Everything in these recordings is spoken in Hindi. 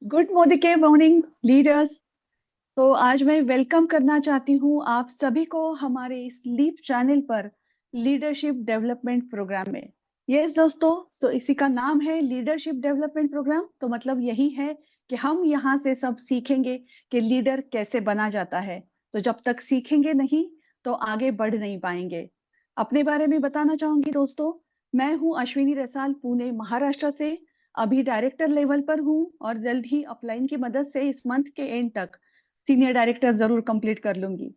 Good morning leaders. तो आज मैं वेलकम करना चाहती हूँ आप सभी को हमारे इस लीप चैनल पर लीडरशिप डेवलपमेंट प्रोग्राम में। यस दोस्तों, तो इसी का नाम है लीडरशिप डेवलपमेंट प्रोग्राम। तो मतलब यही है कि हम यहाँ से सब सीखेंगे कि लीडर कैसे बना जाता है। तो जब तक सीखेंगे नहीं तो आगे बढ़ नहीं पाएंगे। अपने बारे में बताना चाहूंगी दोस्तों। मैं हूँ अश्विनी रसाल, पुणे महाराष्ट्र से। अभी डायरेक्टर लेवल पर हूँ और जल्द ही अपलाइन की मदद से इस मंथ के एंड तक सीनियर डायरेक्टर जरूर कंप्लीट कर लूंगी।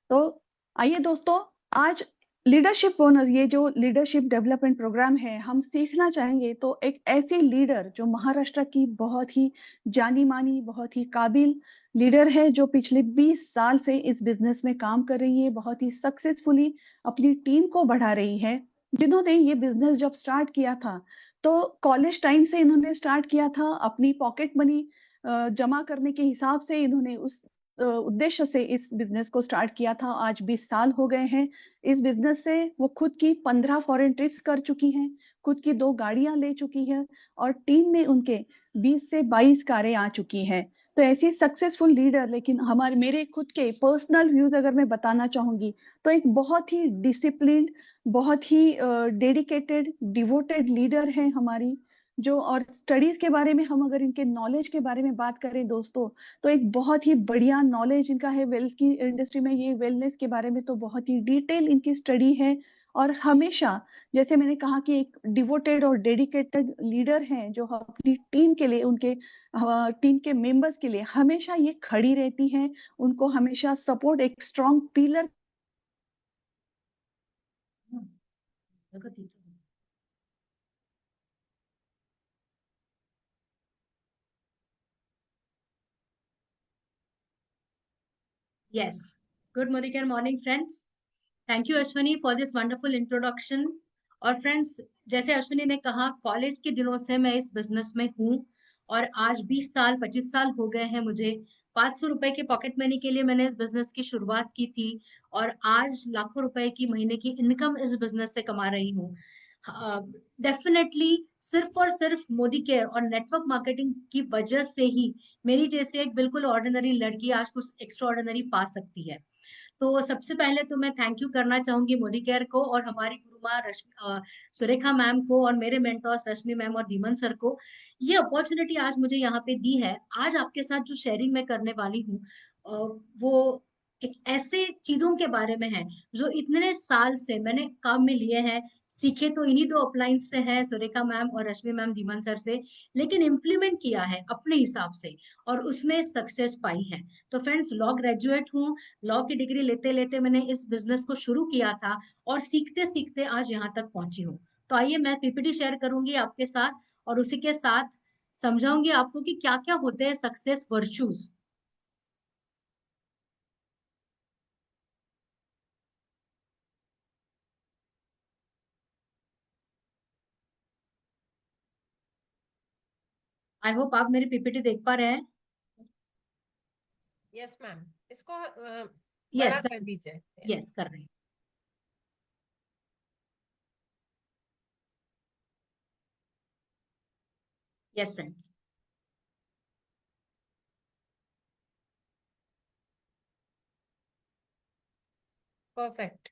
तो आइए दोस्तों, आज लीडरशिप बोनस, ये जो लीडरशिप डेवलपमेंट प्रोग्राम है, हम सीखना चाहेंगे तो एक ऐसी लीडर जो महाराष्ट्र की बहुत ही जानी मानी, बहुत ही काबिल लीडर है, जो पिछले 20 साल से इस बिजनेस में काम कर रही है, बहुत ही सक्सेसफुली अपनी टीम को बढ़ा रही है। जिन्होंने ये बिजनेस जब स्टार्ट किया था तो कॉलेज टाइम से इन्होंने स्टार्ट किया था, अपनी पॉकेट मनी जमा करने के हिसाब से इन्होंने उस उद्देश्य से इस बिजनेस को स्टार्ट किया था। आज 20 साल हो गए हैं इस बिजनेस से। वो खुद की 15 फॉरेन ट्रिप्स कर चुकी हैं, खुद की 2 गाड़ियां ले चुकी हैं और टीम में उनके 20 से 22 कारें आ चुकी हैं। तो ऐसी सक्सेसफुल लीडर, लेकिन हमारे मेरे खुद के पर्सनल व्यूज अगर मैं बताना चाहूंगी तो एक बहुत ही डिसिप्लिन्ड, बहुत ही डेडिकेटेड, डिवोटेड लीडर है हमारी जो। और स्टडीज के बारे में हम अगर इनके नॉलेज के बारे में बात करें दोस्तों, तो एक बहुत ही बढ़िया नॉलेज इनका है वेल्थ की इंडस्ट्री में, ये वेलनेस के बारे में तो बहुत ही डिटेल इनकी स्टडी है। और हमेशा, जैसे मैंने कहा कि एक डिवोटेड और डेडिकेटेड लीडर हैं जो अपनी टीम के लिए, उनके टीम के मेंबर्स के लिए हमेशा ये खड़ी रहती हैं, उनको हमेशा सपोर्ट, एक strong pillar. Yes. Good morning friends. Thank you Ashwini for this wonderful introduction. और फ्रेंड्स, जैसे अश्विनी ने कहा, कॉलेज के दिनों से मैं इस बिजनेस में हूँ और आज 20 साल 25 साल हो गए हैं मुझे। 500 रुपए के पॉकेट मनी के लिए मैंने इस बिजनेस की शुरुआत की थी और आज लाखों रुपए की महीने की इनकम इस बिजनेस से कमा रही हूँ। डेफिनेटली सिर्फ और सिर्फ मोदी केयर और नेटवर्क मार्केटिंग की वजह से ही मेरी जैसे एक बिल्कुल ऑर्डिनरी लड़की आज कुछ एक्स्ट्रा ऑर्डिनरी पा सकती है। तो सबसे पहले तो मैं थैंक यू करना चाहूंगी मोदी केयर को और हमारी गुरुमा सुरेखा मैम को और मेरे मेंटर्स रश्मि मैम और धीमन सर को। ये अपॉर्चुनिटी आज मुझे यहाँ पे दी है। आज आपके साथ जो शेयरिंग मैं करने वाली हूँ वो एक ऐसे चीजों के बारे में है जो इतने साल से मैंने काम में लिए हैं। सीखे तो इन्हीं दो अपलाइंस से है, सुरेखा मैम और रश्मि मैम धीमन सर से, लेकिन इम्प्लीमेंट किया है अपने हिसाब से और उसमें सक्सेस पाई है। तो फ्रेंड्स, लॉ ग्रेजुएट हूँ। लॉ की डिग्री लेते लेते मैंने इस बिजनेस को शुरू किया था और सीखते सीखते आज यहाँ तक पहुंची हूँ। तो आइए मैं पीपीटी शेयर करूंगी आपके साथ और उसी के साथ समझाऊंगी आपको कि क्या क्या होते हैं सक्सेस वर्चूज। आई होप आप मेरी पीपीटी देख पा रहे हैं। यस मैम, इसको यस बड़ा कर दीजिए। यस कर रहे हैं। Yes friends. परफेक्ट।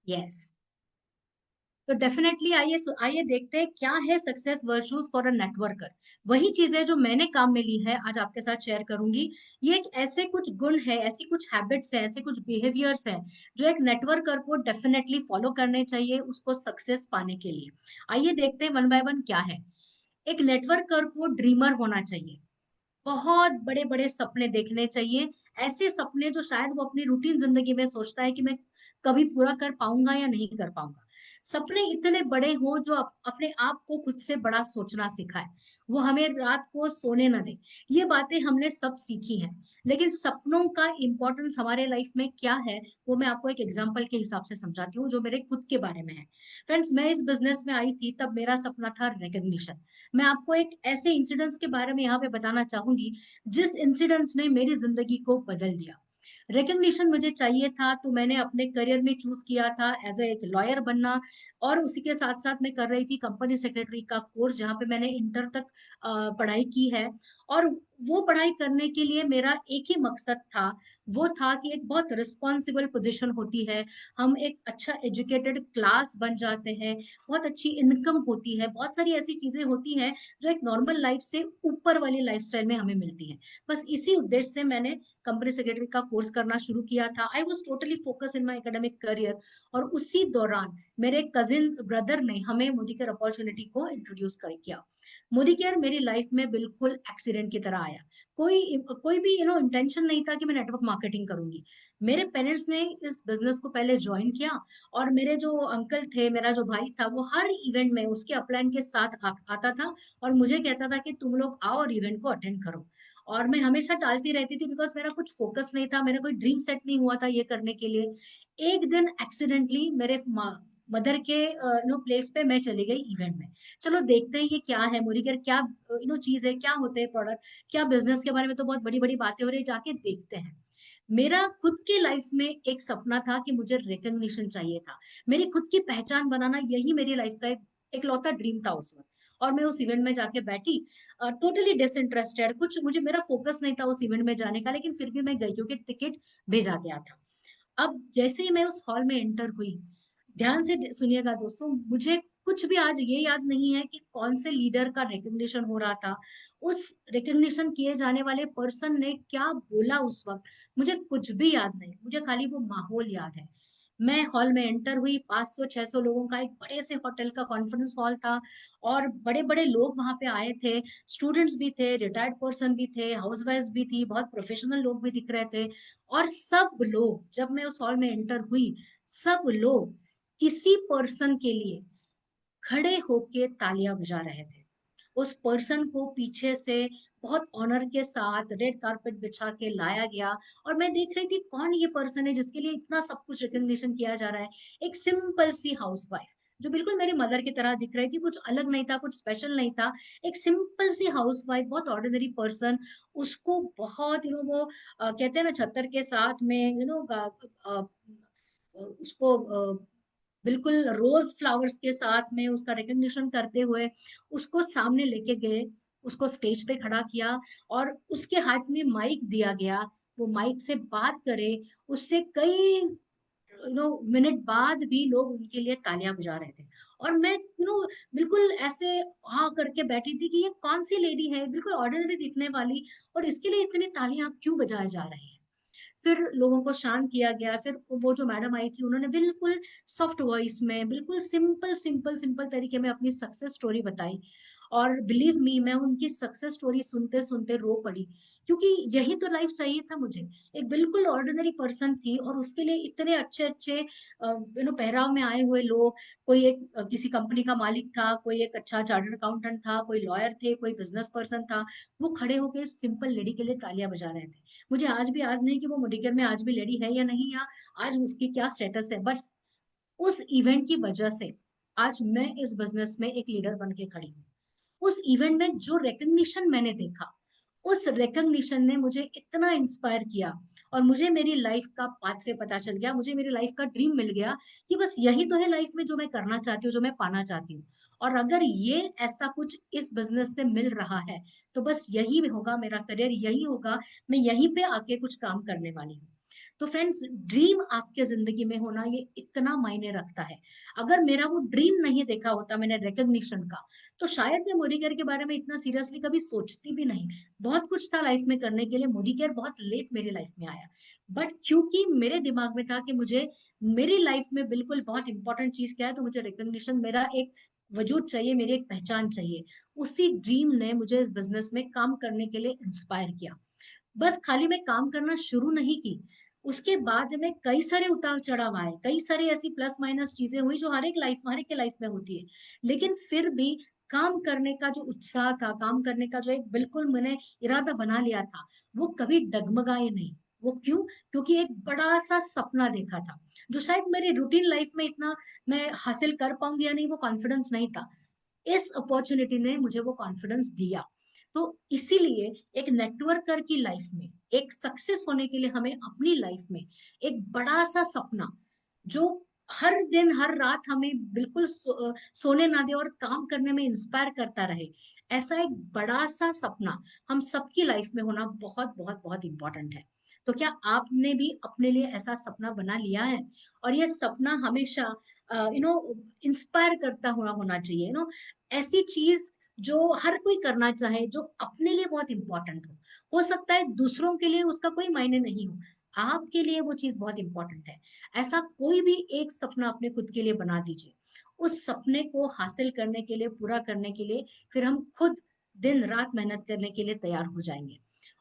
यस। तो डेफिनेटली आइए आइए देखते हैं क्या है success virtues for a networker. वही चीजें जो मैंने काम में ली है आज आपके साथ शेयर करूंगी। ये एक ऐसे कुछ गुण है, ऐसी कुछ हैबिट्स है, ऐसे कुछ बिहेवियर्स है जो एक नेटवर्कर को डेफिनेटली फॉलो करने चाहिए उसको सक्सेस पाने के लिए। आइए देखते हैं वन बाय वन क्या है। एक नेटवर्कर को ड्रीमर होना चाहिए, बहुत बड़े बड़े सपने देखने चाहिए। ऐसे सपने जो शायद वो अपनी रूटीन जिंदगी में सोचता है कि मैं कभी पूरा कर पाऊंगा या नहीं कर पाऊंगा। सपने इतने बड़े हो जो अपने आप को खुद से बड़ा सोचना सिखाए, वो हमें रात को सोने न दे। ये बातें हमने सब सीखी हैं, लेकिन सपनों का इंपॉर्टेंस हमारे लाइफ में क्या है वो मैं आपको एक एग्जाम्पल के हिसाब से समझाती हूँ जो मेरे खुद के बारे में है। फ्रेंड्स, मैं इस बिजनेस में आई थी तब मेरा सपना था रिकग्निशन। मैं आपको एक ऐसे इंसिडेंट्स के बारे में यहाँ पे बताना चाहूंगी जिस इंसिडेंट्स ने मेरी जिंदगी को बदल दिया। रिकग्निशन मुझे चाहिए था, तो मैंने अपने करियर में चूज किया था एज एक लॉयर बनना, और उसी के साथ साथ मैं कर रही थी कंपनी सेक्रेटरी का कोर्स, जहाँ पे मैंने इंटर तक पढ़ाई की है। और वो पढ़ाई करने के लिए मेरा एक ही मकसद था, वो था कि एक बहुत रिस्पॉन्सिबल पोजीशन होती है, हम एक अच्छा एजुकेटेड क्लास बन जाते हैं, बहुत अच्छी इनकम होती है, बहुत सारी ऐसी चीजें होती हैं जो एक नॉर्मल लाइफ से ऊपर वाली लाइफस्टाइल में हमें मिलती है। बस इसी उद्देश्य से मैंने कंपनी सेक्रेटरी का कोर्स करना शुरू किया था। I was totally focus in my academic career. और उसी दौरान मेरे कजिन ब्रदर ने हमें मोदी केयर अपॉर्चुनिटी को इंट्रोड्यूस कर किया। मोदी केयर मेरी लाइफ में बिल्कुल एक्सीडेंट की तरह आया। कोई भी इंटेंशन नहीं था कि मैं नेटवर्क मार्केटिंग करूंगी। मेरे पेरेंट्स ने इस बिजनेस को पहले ज्वाइन किया, और मेरे जो अंकल थे, मेरा जो भाई था, वो हर इवेंट में उसके अपलाइन के साथ आता था और मुझे कहता था कि तुम लोग आओ और इवेंट को अटेंड करो। और मैं हमेशा टालती रहती थी, बिकॉज मेरा कुछ फोकस नहीं था, मेरा कोई ड्रीम सेट नहीं हुआ था ये करने के लिए। एक दिन एक्सीडेंटली मेरे मदर के प्लेस पे मैं चली गई इवेंट में। चलो देखते हैं ये क्या है, मोरिकेयर क्या चीज है, क्या होते हैं प्रोडक्ट, क्या बिजनेस के बारे में तो बहुत बड़ी बड़ी बातें हो रही है, जाके देखते हैं। मेरा खुद के लाइफ में एक सपना था कि मुझे रिकग्निशन चाहिए था, मेरी खुद की पहचान बनाना, यही मेरी लाइफ का एक लौता ड्रीम था उस वक्त। और मैं उस इवेंट में जाके बैठी, टोटली डिसइंटरेस्टेड, कुछ मुझे मेरा फोकस नहीं था उस इवेंट में जाने का, लेकिन फिर भी मैं गई क्योंकि टिकट भेजा गया था। अब जैसे ही मैं उस हॉल में एंटर हुई, ध्यान से सुनिएगा दोस्तों, मुझे कुछ भी आज ये याद नहीं है कि कौन से लीडर का रिकग्निशन हो रहा था, उस रिकग्निशन किए जाने वाले पर्सन ने क्या बोला उस वक्त, मुझे कुछ भी याद नहीं, मुझे खाली वो माहौल याद है। मैं हॉल में एंटर हुई, 500-600 लोगों का एक बड़े से होटल का कॉन्फ्रेंस हॉल था, और बड़े बड़े लोग वहां पे आए थे, स्टूडेंट्स भी थे, रिटायर्ड पर्सन भी थे, हाउसवाइफ भी थी, बहुत प्रोफेशनल लोग भी दिख रहे थे। और सब लोग, जब मैं उस हॉल में एंटर हुई, सब लोग किसी पर्सन के लिए खड़े होके तालियां बजा रहे थे। उस पर्सन को पीछे से बहुत ऑनर के साथ रेड कारपेट बिछा के लाया गया, और मैं देख रही थी कौन ये पर्सन है जिसके लिए इतना सब कुछ रिकग्निशन किया जा रहा है। एक सिंपल सी हाउसवाइफ, जो बिल्कुल मेरी मदर की तरह दिख रही थी, कुछ अलग नहीं था, कुछ स्पेशल नहीं था, एक सिंपल सी हाउसवाइफ, बहुत ऑर्डिनरी पर्सन, उसको बहुत वो कहते हैं ना, छत्तर के साथ में उसको बिल्कुल रोज फ्लावर्स के साथ में उसका रिकग्निशन करते हुए उसको सामने लेके गए, उसको स्टेज पे खड़ा किया, और उसके हाथ में माइक दिया गया, वो माइक से बात करे। उससे कई मिनट बाद भी लोग उनके लिए तालियां बजा रहे थे। और मैं बिल्कुल ऐसे हाँ करके बैठी थी कि ये कौन सी लेडी है, बिल्कुल ऑर्डिनरी दिखने वाली, और इसके लिए इतनी तालियां क्यों बजाए जा रही हैं। फिर लोगों को शांत किया गया, फिर वो जो मैडम आई थी, उन्होंने बिल्कुल सॉफ्ट वॉइस में, बिल्कुल सिंपल सिंपल सिंपल तरीके में अपनी सक्सेस स्टोरी बताई। और बिलीव मी, मैं उनकी सक्सेस स्टोरी सुनते सुनते रो पड़ी, क्योंकि यही तो लाइफ चाहिए था मुझे। एक बिल्कुल ऑर्डिनरी पर्सन थी, और उसके लिए इतने अच्छे अच्छे पहराव में आए हुए लोग, कोई एक किसी कंपनी का मालिक था, कोई एक अच्छा चार्टर्ड अकाउंटेंट था, कोई लॉयर थे, कोई बिजनेस पर्सन था, वो खड़े होकर सिंपल लेडी के लिए तालियां बजा रहे थे। मुझे आज भी याद नहीं कि वो मेडिकेयर में आज भी लेडी है या नहीं, या आज उसकी क्या स्टेटस है, बट उस इवेंट की वजह से आज मैं इस बिजनेस में एक लीडर बन के खड़ी हूँ। उस इवेंट में जो रिकग्निशन मैंने देखा, उस रिकग्निशन ने मुझे इतना इंस्पायर किया, और मुझे मेरी लाइफ का पाथवे पता चल गया, मुझे मेरी लाइफ का ड्रीम मिल गया, कि बस यही तो है लाइफ में जो मैं करना चाहती हूँ, जो मैं पाना चाहती हूँ। और अगर ये ऐसा कुछ इस बिजनेस से मिल रहा है, तो बस यही होगा मेरा करियर, यही होगा, मैं यहीं पे आके कुछ काम करने वाली हूँ। तो फ्रेंड्स, ड्रीम आपके जिंदगी में होना ये इतना मायने रखता है। अगर मेरा वो ड्रीम नहीं देखा होता मैंने रिकग्निशन का, तो शायद मैं मोदी केयर के बारे में इतना सीरियसली कभी सोचती भी नहीं। बहुत कुछ था लाइफ में करने के लिए, मोदी केयर बहुत लेट मेरी लाइफ में आया, बट क्योंकि मेरे दिमाग में था कि मुझे मेरी लाइफ में बिल्कुल बहुत इंपॉर्टेंट चीज क्या है, तो मुझे रिकग्निशन, मेरा एक वजूद चाहिए, मेरी एक पहचान चाहिए। उसी ड्रीम ने मुझे इस बिजनेस में काम करने के लिए इंस्पायर किया। बस खाली मैं काम करना शुरू नहीं की, उसके बाद में कई सारे उतार चढ़ाव आए, कई सारी ऐसी प्लस माइनस चीजें हुई जो हर एक के लाइफ में होती है। लेकिन फिर भी काम करने का जो उत्साह था, काम करने का जो एक बिल्कुल मैंने इरादा बना लिया था, वो कभी डगमगाए नहीं। वो क्यों? क्योंकि एक बड़ा सा सपना देखा था, जो शायद मेरी रूटीन लाइफ में इतना मैं हासिल कर पाऊंगी या नहीं, वो कॉन्फिडेंस नहीं था। इस अपॉर्चुनिटी ने मुझे वो कॉन्फिडेंस दिया। तो इसीलिए एक नेटवर्कर की लाइफ में, एक सक्सेस होने के लिए हमें अपनी लाइफ में एक बड़ा सा सपना, जो हर दिन हर रात हमें बिल्कुल सोने ना दे और काम करने में इंस्पायर करता रहे, ऐसा एक बड़ा सा सपना हम सबकी लाइफ में होना बहुत बहुत बहुत इंपॉर्टेंट है। तो क्या आपने भी अपने लिए ऐसा सपना बना लिया है? और ये सपना हमेशा इंस्पायर करता हुआ होना चाहिए, ऐसी चीज जो हर कोई करना चाहे, जो अपने लिए बहुत इंपॉर्टेंट हो सकता है दूसरों के लिए उसका कोई मायने नहीं हो, आपके लिए वो चीज बहुत इंपॉर्टेंट है। ऐसा कोई भी एक सपना अपने खुद के लिए बना दीजिए। उस सपने को हासिल करने के लिए, पूरा करने के लिए फिर हम खुद दिन रात मेहनत करने के लिए तैयार हो जाएंगे।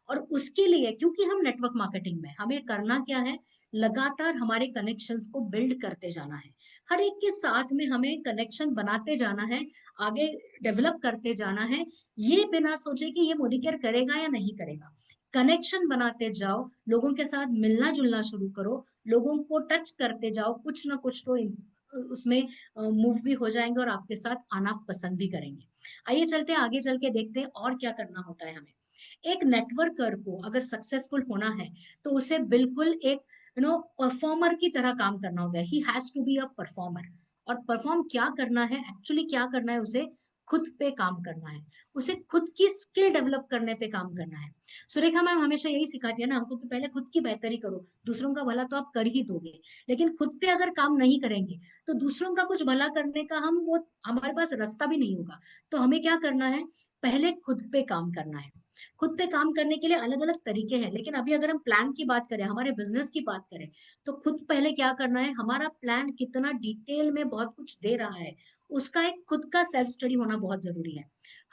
और उसके लिए, क्योंकि हम नेटवर्क मार्केटिंग में, हमें करना क्या है, लगातार हमारे कनेक्शंस को बिल्ड करते जाना है। हर एक के साथ में हमें कनेक्शन बनाते जाना है, आगे डेवलप करते जाना है, ये बिना सोचे कि ये मोदी केयर करेगा या नहीं करेगा। कनेक्शन बनाते जाओ, लोगों के साथ मिलना जुलना शुरू करो, लोगों को टच करते जाओ, कुछ ना कुछ तो उसमें मूव भी हो जाएंगे और आपके साथ आना पसंद भी करेंगे। आइए चलते हैं आगे, चल के देखते हैं और क्या करना होता है हमें। एक नेटवर्कर को अगर सक्सेसफुल होना है तो उसे बिल्कुल एक परफॉर्मर की तरह काम करना होता है। He has to be a performer. और परफॉर्म क्या करना है, एक्चुअली क्या करना है, उसे खुद पे काम करना है, उसे खुद की स्किल डेवलप करने पे काम करना है। सुरेखा मैम हमेशा यही सिखाती है ना हमको कि पहले खुद की बेहतरी करो, दूसरों का भला तो आप कर ही दोगे, लेकिन खुद पे अगर काम नहीं करेंगे तो दूसरों का कुछ भला करने का हमारे पास रास्ता भी नहीं होगा। तो हमें क्या करना है, पहले खुद पे काम करना है। खुद पे काम करने के लिए अलग अलग तरीके हैं, लेकिन अभी अगर हम प्लान की बात करें, हमारे बिजनेस की बात करें, तो खुद पहले क्या करना है, हमारा प्लान कितना डिटेल में बहुत कुछ दे रहा है, उसका एक खुद का सेल्फ स्टडी होना बहुत जरूरी है।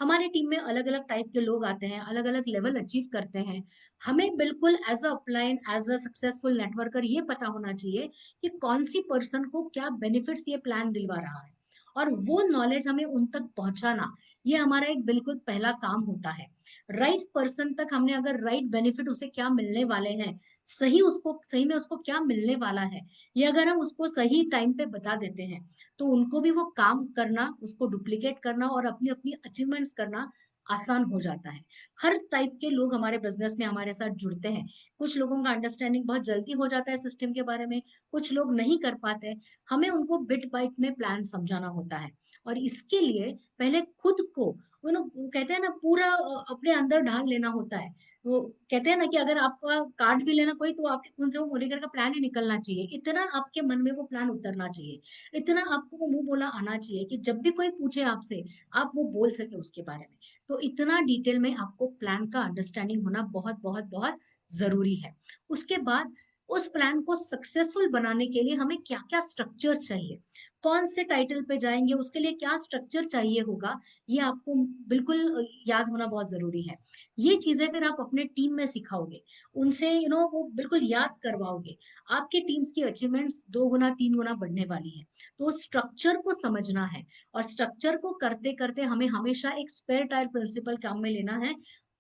हमारे टीम में अलग अलग टाइप के लोग आते हैं, अलग अलग लेवल अचीव करते हैं। हमें बिल्कुल as a upline, as a successful networker ये पता होना चाहिए कि कौन सी पर्सन को क्या बेनिफिट्स ये प्लान दिलवा रहा है, और वो नॉलेज हमें उन तक पहुंचाना, ये हमारा एक बिल्कुल पहला काम होता है। राइट पर्सन तक हमने अगर राइट बेनिफिट उसे क्या मिलने वाले हैं, सही में उसको क्या मिलने वाला है, ये अगर हम उसको सही टाइम पे बता देते हैं, तो उनको भी वो काम करना, उसको डुप्लीकेट करना और अपनी अपनी अचीवमेंट्स करना आसान हो जाता है। हर टाइप के लोग हमारे बिजनेस में हमारे साथ जुड़ते हैं। कुछ लोगों का अंडरस्टैंडिंग बहुत जल्दी हो जाता है सिस्टम के बारे में, कुछ लोग नहीं कर पाते। हमें उनको बिट बाइट में प्लान समझाना होता है, और इसके लिए पहले खुद को कहते हैं ना पूरा अपने अंदर ढाल लेना होता है। वो कहते हैं ना कि अगर आपका कार्ड भी लेना कोई, तो आपके उनसे वो मोरीगर का प्लान ही निकलना चाहिए, इतना आपके मन में वो प्लान उतरना चाहिए, इतना आपको वो मुंह बोला आना चाहिए कि जब भी कोई पूछे आपसे, आप वो बोल सके उसके बारे में। तो इतना डिटेल में आपको प्लान का अंडरस्टैंडिंग होना बहुत बहुत बहुत जरूरी है। उसके बाद उस प्लान को सक्सेसफुल बनाने के लिए हमें क्या क्या स्ट्रक्चर चाहिए, कौन से टाइटल पे जाएंगे, उसके लिए क्या स्ट्रक्चर चाहिए होगा, ये आपको बिल्कुल याद होना बहुत जरूरी है। ये चीजें फिर आप अपने टीम में सिखाओगे, उनसे वो बिल्कुल याद करवाओगे, आपके टीम्स की अचीवमेंट्स 2 गुना 3 गुना बढ़ने वाली है। तो स्ट्रक्चर को समझना है, और स्ट्रक्चर को करते करते हमें हमेशा एक स्पेयर टायर प्रिंसिपल काम में लेना है।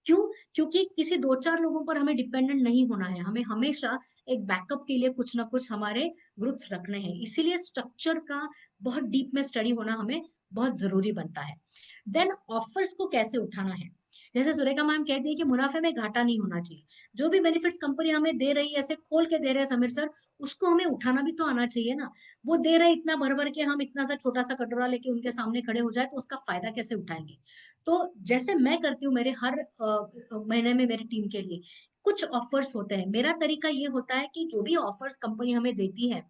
क्यों? क्योंकि किसी 2-4 लोगों पर हमें डिपेंडेंट नहीं होना है, हमें हमेशा एक बैकअप के लिए कुछ ना कुछ हमारे ग्रुप्स रखने हैं। इसीलिए स्ट्रक्चर का बहुत डीप में स्टडी होना हमें बहुत जरूरी बनता है। देन ऑफर्स को कैसे उठाना है, जैसे सुरेखा मैम कहती है कि मुनाफे में घाटा नहीं होना चाहिए। जो भी बेनिफिट्स कंपनी हमें दे रही है, ऐसे खोल के दे रहे हैं समीर सर, उसको हमें उठाना भी तो आना चाहिए ना। वो दे रहे इतना भर भर के, हम इतना सा छोटा सा कटोरा लेके उनके सामने खड़े हो जाए तो उसका फायदा कैसे उठाएंगे। तो जैसे मैं करती हूँ, मेरे हर महीने में मेरी टीम के लिए कुछ ऑफर्स होते हैं। मेरा तरीका ये होता है कि जो भी ऑफर्स कंपनी हमें देती है,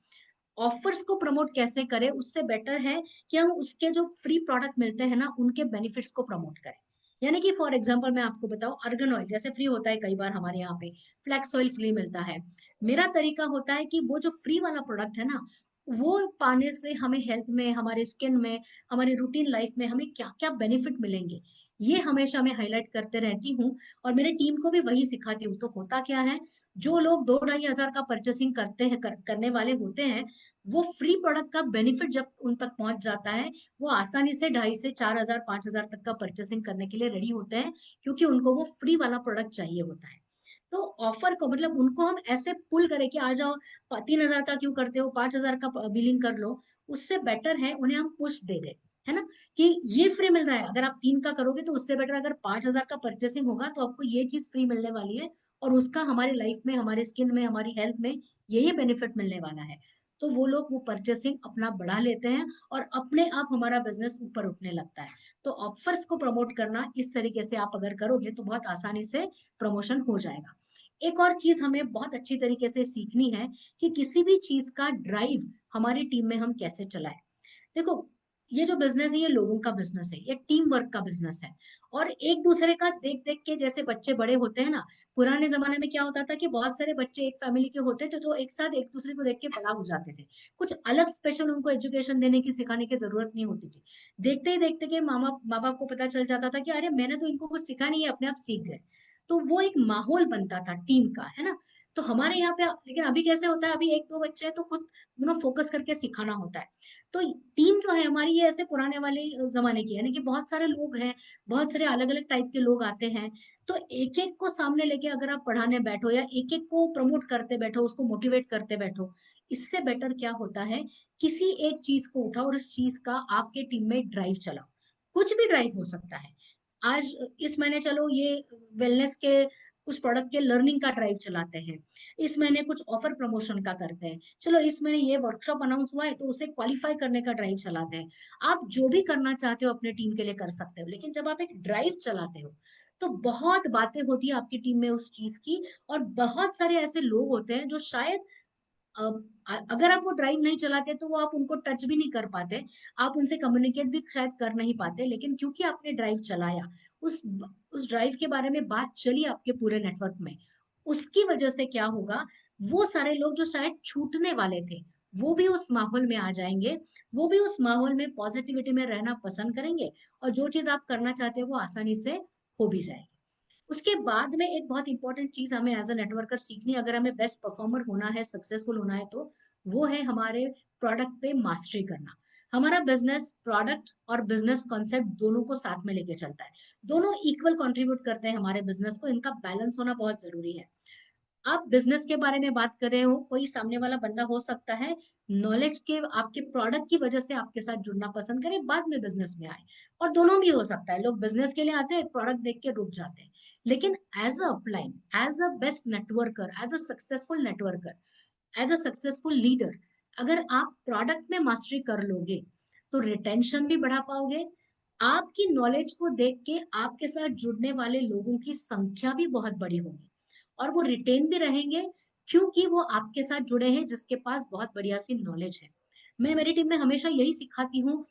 ऑफर्स को प्रमोट कैसे करें, उससे बेटर है कि हम उसके जो फ्री प्रोडक्ट मिलते हैं ना, उनके बेनिफिट्स को प्रमोट करें। यानी कि फॉर एग्जांपल मैं आपको बताऊं, अर्गन ऑयल जैसे फ्री होता है कई बार हमारे यहाँ पे, फ्लैक्स ऑयल फ्री मिलता है। मेरा तरीका होता है कि वो जो फ्री वाला प्रोडक्ट है ना, वो पाने से हमें हेल्थ में, हमारे स्किन में, हमारी रूटीन लाइफ में हमें क्या क्या बेनिफिट मिलेंगे, ये हमेशा मैं हाईलाइट करते रहती हूँ। और मेरे टीम को भी वही सिखाती हूँ। तो होता क्या है, जो लोग 2-2.5 हजार का परचेसिंग करते हैं, करने वाले होते हैं, वो फ्री प्रोडक्ट का बेनिफिट जब उन तक पहुंच जाता है, वो आसानी से 2.5 से 4 हजार 5 हजार तक का परचेसिंग करने के लिए रेडी होते हैं, क्योंकि उनको वो फ्री वाला प्रोडक्ट चाहिए होता है। तो ऑफर को मतलब उनको हम ऐसे पुल करें कि आ जाओ, 3 हजार का क्यों करते हो, 5 हजार का बिलिंग कर लो, उससे बेटर है उन्हें हम पुश दे दें, है ना, कि ये फ्री मिल रहा है। अगर आप 3 का करोगे तो उससे बेटर अगर 5,000 का परचेसिंग होगा तो आपको ये चीज फ्री मिलने वाली है, और उसका हमारी लाइफ में, हमारे स्किन में, हमारी हेल्थ में ये बेनिफिट मिलने वाला है। तो वो लोग वो परचेसिंग अपना बढ़ा लेते हैं और अपने आप हमारा बिजनेस ऊपर उठने लगता है। तो ऑफर्स को प्रमोट करना इस तरीके से आप अगर करोगे तो बहुत आसानी से प्रमोशन हो जाएगा। एक और चीज हमें बहुत अच्छी तरीके से सीखनी है कि किसी भी चीज का ड्राइव हमारी टीम में हम कैसे चलाएं। देखो, ये जो बिजनेस है ये लोगों का बिजनेस है, ये टीम वर्क का बिजनेस है, और एक दूसरे का देख देख के जैसे बच्चे बड़े होते हैं ना, पुराने जमाने में क्या होता था कि बहुत सारे बच्चे एक फैमिली के होते थे तो एक साथ एक दूसरे को देख के बड़ा हो जाते थे। कुछ अलग स्पेशल उनको एजुकेशन देने की, सिखाने की जरूरत नहीं होती थी। देखते ही देखते के माँ बाप को पता चल जाता था कि अरे मैंने तो इनको कुछ सिखा नहीं है, अपने आप सीख गए। तो वो एक माहौल बनता था टीम का, है ना। तो हमारे यहाँ पे लेकिन अभी कैसे होता है, अभी एक दो बच्चे हैं तो खुद फोकस करके सिखाना होता है। तो टीम जो है हमारी ये ऐसे पुराने वाले जमाने की है, यानी कि बहुत सारे लोग हैं, बहुत सारे अलग अलग टाइप के लोग आते हैं। तो एक एक को सामने लेके अगर आप पढ़ाने बैठो या एक एक को प्रमोट करते बैठो, उसको मोटिवेट करते बैठो, इससे बेटर क्या होता है, किसी एक चीज को उठाओ और उस चीज का आपके टीम में ड्राइव चलाओ। कुछ भी ड्राइव हो सकता है। आज इस महीने चलो ये वेलनेस के कुछ प्रोडक्ट के लर्निंग का ड्राइव चलाते हैं, इस महीने कुछ ऑफर प्रमोशन का करते हैं, चलो इस महीने ये वर्कशॉप अनाउंस हुआ है तो उसे क्वालिफाई करने का ड्राइव चलाते हैं। आप जो भी करना चाहते हो अपने टीम के लिए कर सकते हो, लेकिन जब आप एक ड्राइव चलाते हो तो बहुत बातें होती है आपकी टीम में उस चीज की, और बहुत सारे ऐसे लोग होते हैं जो शायद अगर आप वो ड्राइव नहीं चलाते तो वो आप उनको टच भी नहीं कर पाते, आप उनसे कम्युनिकेट भी शायद कर नहीं पाते, लेकिन क्योंकि आपने ड्राइव चलाया, उस उस ड्राइव के बारे में बात चली आपके पूरे नेटवर्क में, उसकी वजह से क्या होगा, वो सारे लोग जो शायद छूटने वाले थे वो भी उस माहौल में आ जाएंगे, वो भी उस माहौल में पॉजिटिविटी में रहना पसंद करेंगे, और जो चीज आप करना चाहते हो वो आसानी से हो भी जाएगी। उसके बाद में एक बहुत इंपॉर्टेंट चीज हमें एज अ नेटवर्कर सीखनी है, अगर हमें बेस्ट परफॉर्मर होना है, सक्सेसफुल होना है, तो वो है हमारे प्रोडक्ट पे मास्टरी करना। हमारा बिजनेस प्रोडक्ट और बिजनेस कॉन्सेप्ट दोनों को साथ में लेके चलता है, दोनों इक्वल कंट्रीब्यूट करते हैं हमारे बिजनेस को, इनका बैलेंस होना बहुत जरूरी है। आप बिजनेस के बारे में बात कर रहे हो, कोई सामने वाला बंदा हो सकता है नॉलेज के, आपके प्रोडक्ट की वजह से आपके साथ जुड़ना पसंद करे, बाद में बिजनेस में आए, और दोनों भी हो सकता है, लोग बिजनेस के लिए आते हैं, प्रोडक्ट देख के रुक जाते हैं। लेकिन as a upline, as a best networker, as a successful networker, as a successful leader, अगर आप प्रोडक्ट में मास्टरी कर लोगे तो रिटेंशन भी बढ़ा पाओगे, आपकी नॉलेज को देख के आपके साथ जुड़ने वाले लोगों की संख्या भी बहुत बड़ी होगी, और वो रिटेन भी रहेंगे, क्योंकि वो आपके साथ जुड़े हैं जिसके पास बहुत बढ़िया सी नॉलेज है। मैं मेरी टीम में हमेशा यही सिखाती हूँ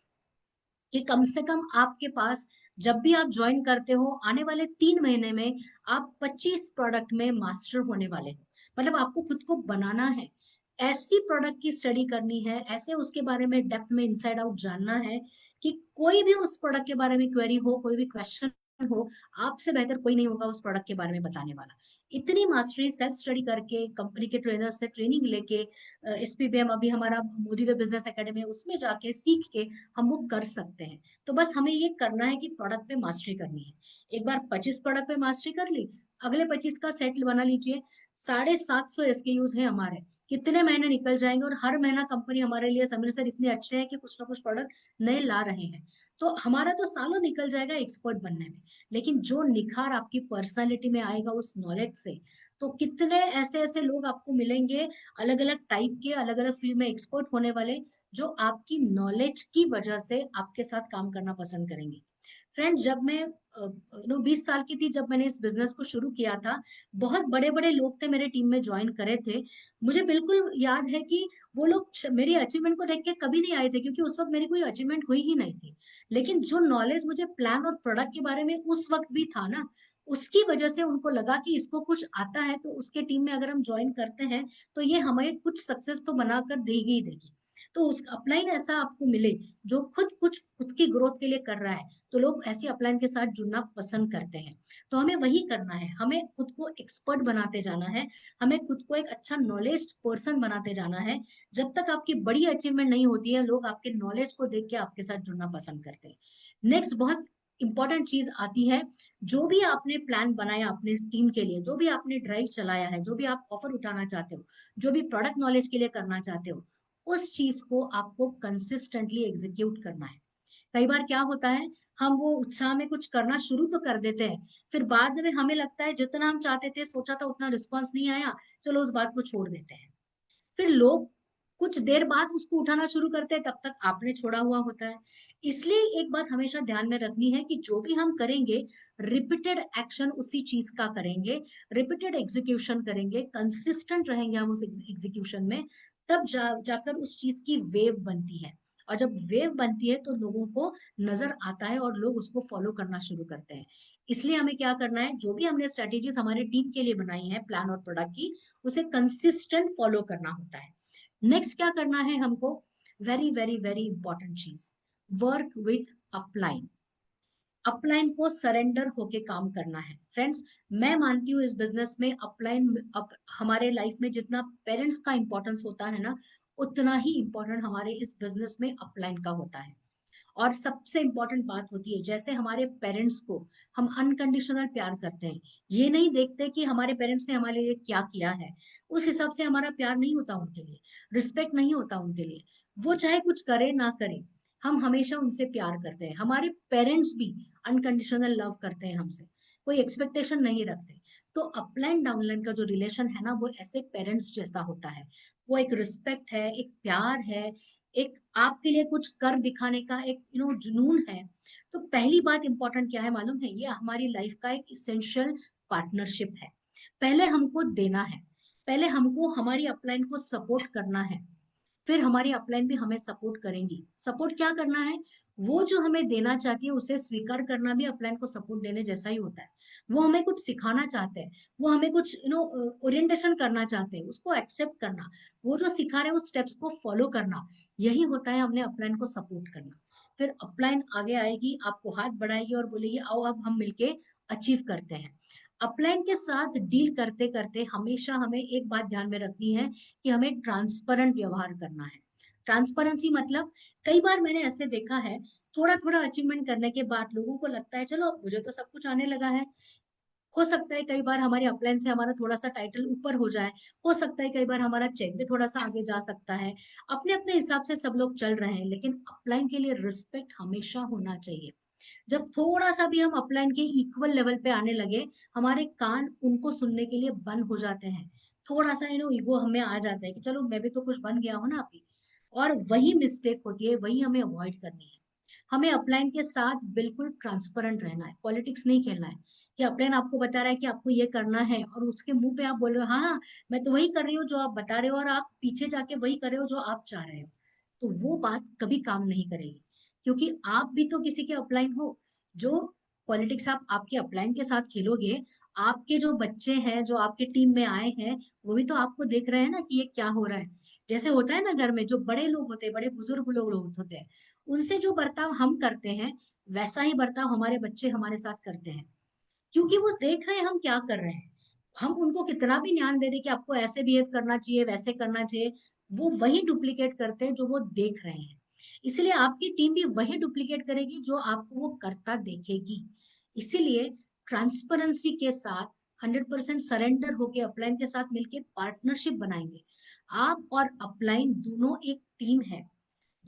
कि कम से कम आपके पास, जब भी आप ज्वाइन करते हो, आने वाले 3 महीने में आप 25 प्रोडक्ट में मास्टर होने वाले हो। मतलब आपको खुद को बनाना है, ऐसी प्रोडक्ट की स्टडी करनी है, ऐसे उसके बारे में डेप्थ में इनसाइड आउट जानना है कि कोई भी उस प्रोडक्ट के बारे में क्वेरी हो, कोई भी क्वेश्चन हो, आपसे बेहतर कोई नहीं होगा उस प्रोडक्ट के बारे में बताने वाला। इतनी मास्टरी सेल्फ स्टडी करके, कंपनी के ट्रेनर से ट्रेनिंग लेके, SPBM अभी हमारा मोदी वे बिजनेस एकेडमी है उसमें जाके सीख के हम वो कर सकते हैं। तो बस हमें ये करना है कि प्रोडक्ट पे मास्टरी करनी है। एक बार 25 प्रोडक्ट पे मास्टरी कर ली, अगले 25 का सेट बना लीजिए। 750 SKUs है हमारे, कितने महीने निकल जाएंगे, और हर महीना कंपनी हमारे लिए, समीर सर इतने अच्छे हैं कि कुछ ना कुछ प्रोडक्ट नए ला रहे हैं, तो हमारा तो सालों निकल जाएगा एक्सपर्ट बनने में। लेकिन जो निखार आपकी पर्सनालिटी में आएगा उस नॉलेज से, तो कितने ऐसे ऐसे लोग आपको मिलेंगे, अलग अलग टाइप के, अलग अलग फील्ड में एक्सपर्ट होने वाले, जो आपकी नॉलेज की वजह से आपके साथ काम करना पसंद करेंगे। फ्रेंड्स, जब मैं 20 साल की थी, जब मैंने इस बिजनेस को शुरू किया था, बहुत बड़े बड़े लोग थे मेरे टीम में ज्वाइन करे थे। मुझे बिल्कुल याद है कि वो लोग मेरी अचीवमेंट को देख के कभी नहीं आए थे, क्योंकि उस वक्त मेरी कोई अचीवमेंट हुई ही नहीं थी। लेकिन जो नॉलेज मुझे प्लान और प्रोडक्ट के बारे में उस वक्त भी था ना, उसकी वजह से उनको लगा कि इसको कुछ आता है, तो उसके टीम में अगर हम ज्वाइन करते हैं तो ये हमें कुछ सक्सेस तो बनाकर देगी ही देगी। तो उस अपलाइन ऐसा आपको मिले जो खुद की ग्रोथ के लिए कर रहा है, तो लोग ऐसी अपलाइन के साथ जुड़ना पसंद करते हैं। तो हमें वही करना है, हमें खुद को एक्सपर्ट बनाते जाना है, हमें खुद को एक अच्छा नॉलेज पर्सन बनाते जाना है। जब तक आपकी बड़ी अचीवमेंट नहीं होती है, लोग आपके नॉलेज को देख के आपके साथ जुड़ना पसंद करते हैं। नेक्स्ट बहुत इंपॉर्टेंट चीज आती है, जो भी आपने प्लान बनाया अपने टीम के लिए, जो भी आपने ड्राइव चलाया है, जो भी आप ऑफर उठाना चाहते हो, जो भी प्रोडक्ट नॉलेज के लिए करना चाहते हो, उस चीज को आपको कंसिस्टेंटली एग्जीक्यूट करना है। कई बार क्या होता है, हम वो उत्साह में कुछ करना शुरू तो कर देते हैं, फिर बाद में हमें लगता है जितना हम चाहते थे, सोचा था उतना रिस्पॉन्स नहीं आया, चलो उस बात को छोड़ देते हैं। फिर लोग कुछ देर बाद उसको उठाना शुरू करते हैं, तब तक आपने छोड़ा हुआ होता है। इसलिए एक बात हमेशा ध्यान में रखनी है कि जो भी हम करेंगे, रिपीटेड एक्शन उसी चीज का करेंगे, रिपीटेड एग्जीक्यूशन करेंगे, कंसिस्टेंट रहेंगे हम उस एग्जीक्यूशन में, तब जाकर उस चीज की वेव बनती है। और जब वेव बनती है तो लोगों को नजर आता है और लोग उसको फॉलो करना शुरू करते हैं। इसलिए हमें क्या करना है, जो भी हमने स्ट्रेटेजीज हमारे टीम के लिए बनाई है, प्लान और प्रोडक्ट की, उसे कंसिस्टेंट फॉलो करना होता है। नेक्स्ट क्या करना है हमको, वेरी वेरी वेरी इंपॉर्टेंट चीज, वर्क विथ अपलाइन। अपलाइन को सरेंडर होके काम करना है। फ्रेंड्स, मैं मानती हूँ इस बिजनेस में अपलाइन हमारे लाइफ में जितना पेरेंट्स का इंपॉर्टेंस होता है ना, उतना ही इंपॉर्टेंट हमारे इस बिजनेस में अपलाइन का होता है। और सबसे इंपॉर्टेंट बात होती है, जैसे हमारे पेरेंट्स को हम अनकंडीशनल प्यार करते हैं, ये नहीं देखते कि हमारे पेरेंट्स ने हमारे लिए क्या किया है, उस हिसाब से हमारा प्यार नहीं होता उनके लिए, रिस्पेक्ट नहीं होता उनके लिए। वो चाहे कुछ करे ना करे, हम हमेशा उनसे प्यार करते हैं। हमारे पेरेंट्स भी अनकंडीशनल लव करते हैं हमसे, कोई एक्सपेक्टेशन नहीं रखते। तो अपलाइन डाउनलाइन का जो रिलेशन है ना, वो ऐसे पेरेंट्स जैसा होता है। वो एक रिस्पेक्ट है, एक प्यार है, एक आपके लिए कुछ कर दिखाने का एक जुनून है। तो पहली बात इंपॉर्टेंट क्या है मालूम है, ये हमारी लाइफ का एक इसेंशियल पार्टनरशिप है। पहले हमको देना है, पहले हमको हमारी अपलाइन को सपोर्ट करना है, फिर हमारी अपलाइन भी हमें सपोर्ट करेंगी। सपोर्ट क्या करना है, वो जो हमें देना चाहती है उसे स्वीकार करना भी अपलाइन को सपोर्ट देने जैसा ही होता है। वो हमें कुछ सिखाना चाहते हैं, वो हमें कुछ ओरिएंटेशन करना चाहते हैं, उसको एक्सेप्ट करना, वो जो सिखा रहे हैं उस स्टेप्स को फॉलो करना, यही होता है हमने अपलाइन को सपोर्ट करना। फिर अपलाइन आगे आएगी, आपको हाथ बढ़ाएगी और बोलेगी आओ अब हम मिलके अचीव करते हैं। अपलाइन के साथ डील करते करते हमेशा हमें एक बात ध्यान में रखनी है कि हमें ट्रांसपेरेंट व्यवहार करना है। ट्रांसपेरेंसी मतलब, कई बार मैंने ऐसे देखा है, थोड़ा थोड़ा अचीवमेंट करने के बाद लोगों को लगता है चलो मुझे तो सब कुछ आने लगा है। हो सकता है कई बार हमारे अपलाइन से हमारा थोड़ा सा टाइटल ऊपर हो जाए, हो सकता है कई बार हमारा चेक भी थोड़ा सा आगे जा सकता है, अपने अपने हिसाब से सब लोग चल रहे हैं, लेकिन अपलाइन के लिए रिस्पेक्ट हमेशा होना चाहिए। जब थोड़ा सा भी हम अपलाइन के इक्वल लेवल पे आने लगे, हमारे कान उनको सुनने के लिए बंद हो जाते हैं। थोड़ा सा ईगो हमें आ जाता है कि चलो मैं भी तो कुछ बन गया हूं ना अभी। और वही मिस्टेक होती है, वही हमें अवॉइड करनी है। हमें अपलाइन के साथ बिल्कुल ट्रांसपेरेंट रहना है, पॉलिटिक्स नहीं खेलना है कि अपलाइन आपको बता रहा है कि आपको ये करना है और उसके मुंह पे आप बोल रहे हो हाँ हाँ मैं तो वही कर रही हूँ जो आप बता रहे हो, और आप पीछे जाके वही कर रहे हो जो आप चाह रहे हो। तो वो बात कभी काम नहीं करेगी, क्योंकि आप भी तो किसी के अपलाइन हो। जो पॉलिटिक्स आप आपके अपलाइन के साथ खेलोगे, आपके जो बच्चे हैं जो आपके टीम में आए हैं, वो भी तो आपको देख रहे हैं ना कि ये क्या हो रहा है। जैसे होता है ना घर में जो बड़े लोग होते हैं, बड़े बुजुर्ग लोग होते हैं, उनसे जो बर्ताव हम करते हैं, वैसा ही बर्ताव हमारे बच्चे हमारे साथ करते हैं, क्योंकि वो देख रहे हैं हम क्या कर रहे हैं। हम उनको कितना भी ज्ञान दे दे कि आपको ऐसे बिहेव करना चाहिए, वैसे करना चाहिए, वो वही डुप्लीकेट करते हैं जो वो देख रहे हैं। इसलिए आपकी टीम भी वही डुप्लीकेट करेगी जो आपको वो करता देखेगी। इसीलिए ट्रांसपेरेंसी के साथ 100% सरेंडर होके अपलाइन के साथ मिलके पार्टनरशिप बनाएंगे। आप और अपलाइन दोनों एक टीम है।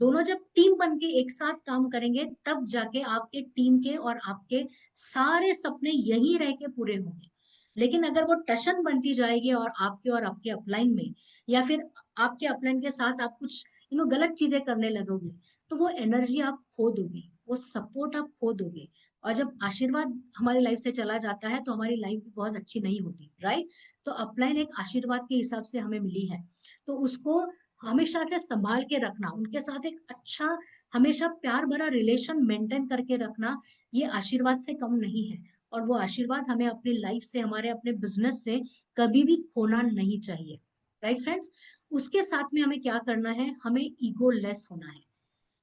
दोनों जब टीम बन के एक साथ काम करेंगे, तब जाके आपके टीम के और आपके सारे सपने यही रह के पूरे होंगे। लेकिन अगर वो टशन बनती जाएगी और आपके अपलाइन में, या फिर आपके अपलाइन के साथ आप कुछ गलत चीजें करने लगोगे, तो वो एनर्जी आप खो दोगे, वो सपोर्ट आप खो दोगे। और जब आशीर्वाद हमारी लाइफ से चला जाता है तो हमारी लाइफ भी बहुत अच्छी नहीं होती, राइट। तो अपलाइन एक आशीर्वाद के हिसाब से हमें मिली है, तो उसको हमेशा से संभाल के रखना, उनके साथ एक अच्छा हमेशा प्यार भरा रिलेशन मेंटेन करके रखना, ये आशीर्वाद से कम नहीं है। और वो आशीर्वाद हमें अपनी लाइफ से, हमारे अपने बिजनेस से कभी भी खोना नहीं चाहिए, राइट फ्रेंड्स। उसके साथ में हमें क्या करना है, हमें ईगो लेस होना है।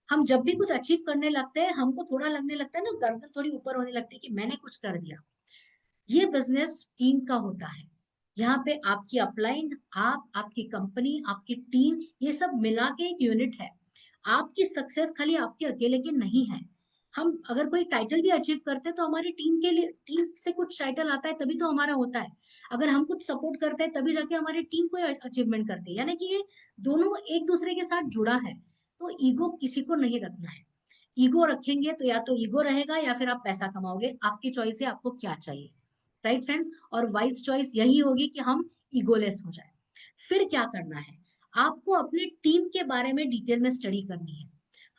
हम जब भी कुछ अचीव करने लगते हैं, हमको थोड़ा लगने लगता है ना, गर्दन थोड़ी ऊपर होने लगती है कि मैंने कुछ कर दिया। ये बिजनेस टीम का होता है। यहाँ पे आपकी अपलाइन, आप, आपकी कंपनी, आपकी टीम, ये सब मिला के एक यूनिट है। आपकी सक्सेस खाली आपके अकेले की नहीं है। हम अगर कोई टाइटल भी अचीव करते हैं तो हमारी टीम के लिए, टीम से कुछ टाइटल आता है तभी तो हमारा होता है। अगर हम कुछ सपोर्ट करते हैं तभी जाके हमारी टीम कोई अचीवमेंट करती है, यानी कि ये दोनों एक दूसरे के साथ जुड़ा है। तो ईगो किसी को नहीं रखना है। ईगो रखेंगे तो या तो ईगो रहेगा या फिर आप पैसा कमाओगे, आपकी चॉइस है आपको क्या चाहिए, राइट फ्रेंड्स। और वाइज चॉइस यही होगी कि हम ईगोलेस हो जाए। फिर क्या करना है, आपको अपनी टीम के बारे में डिटेल में स्टडी करनी है।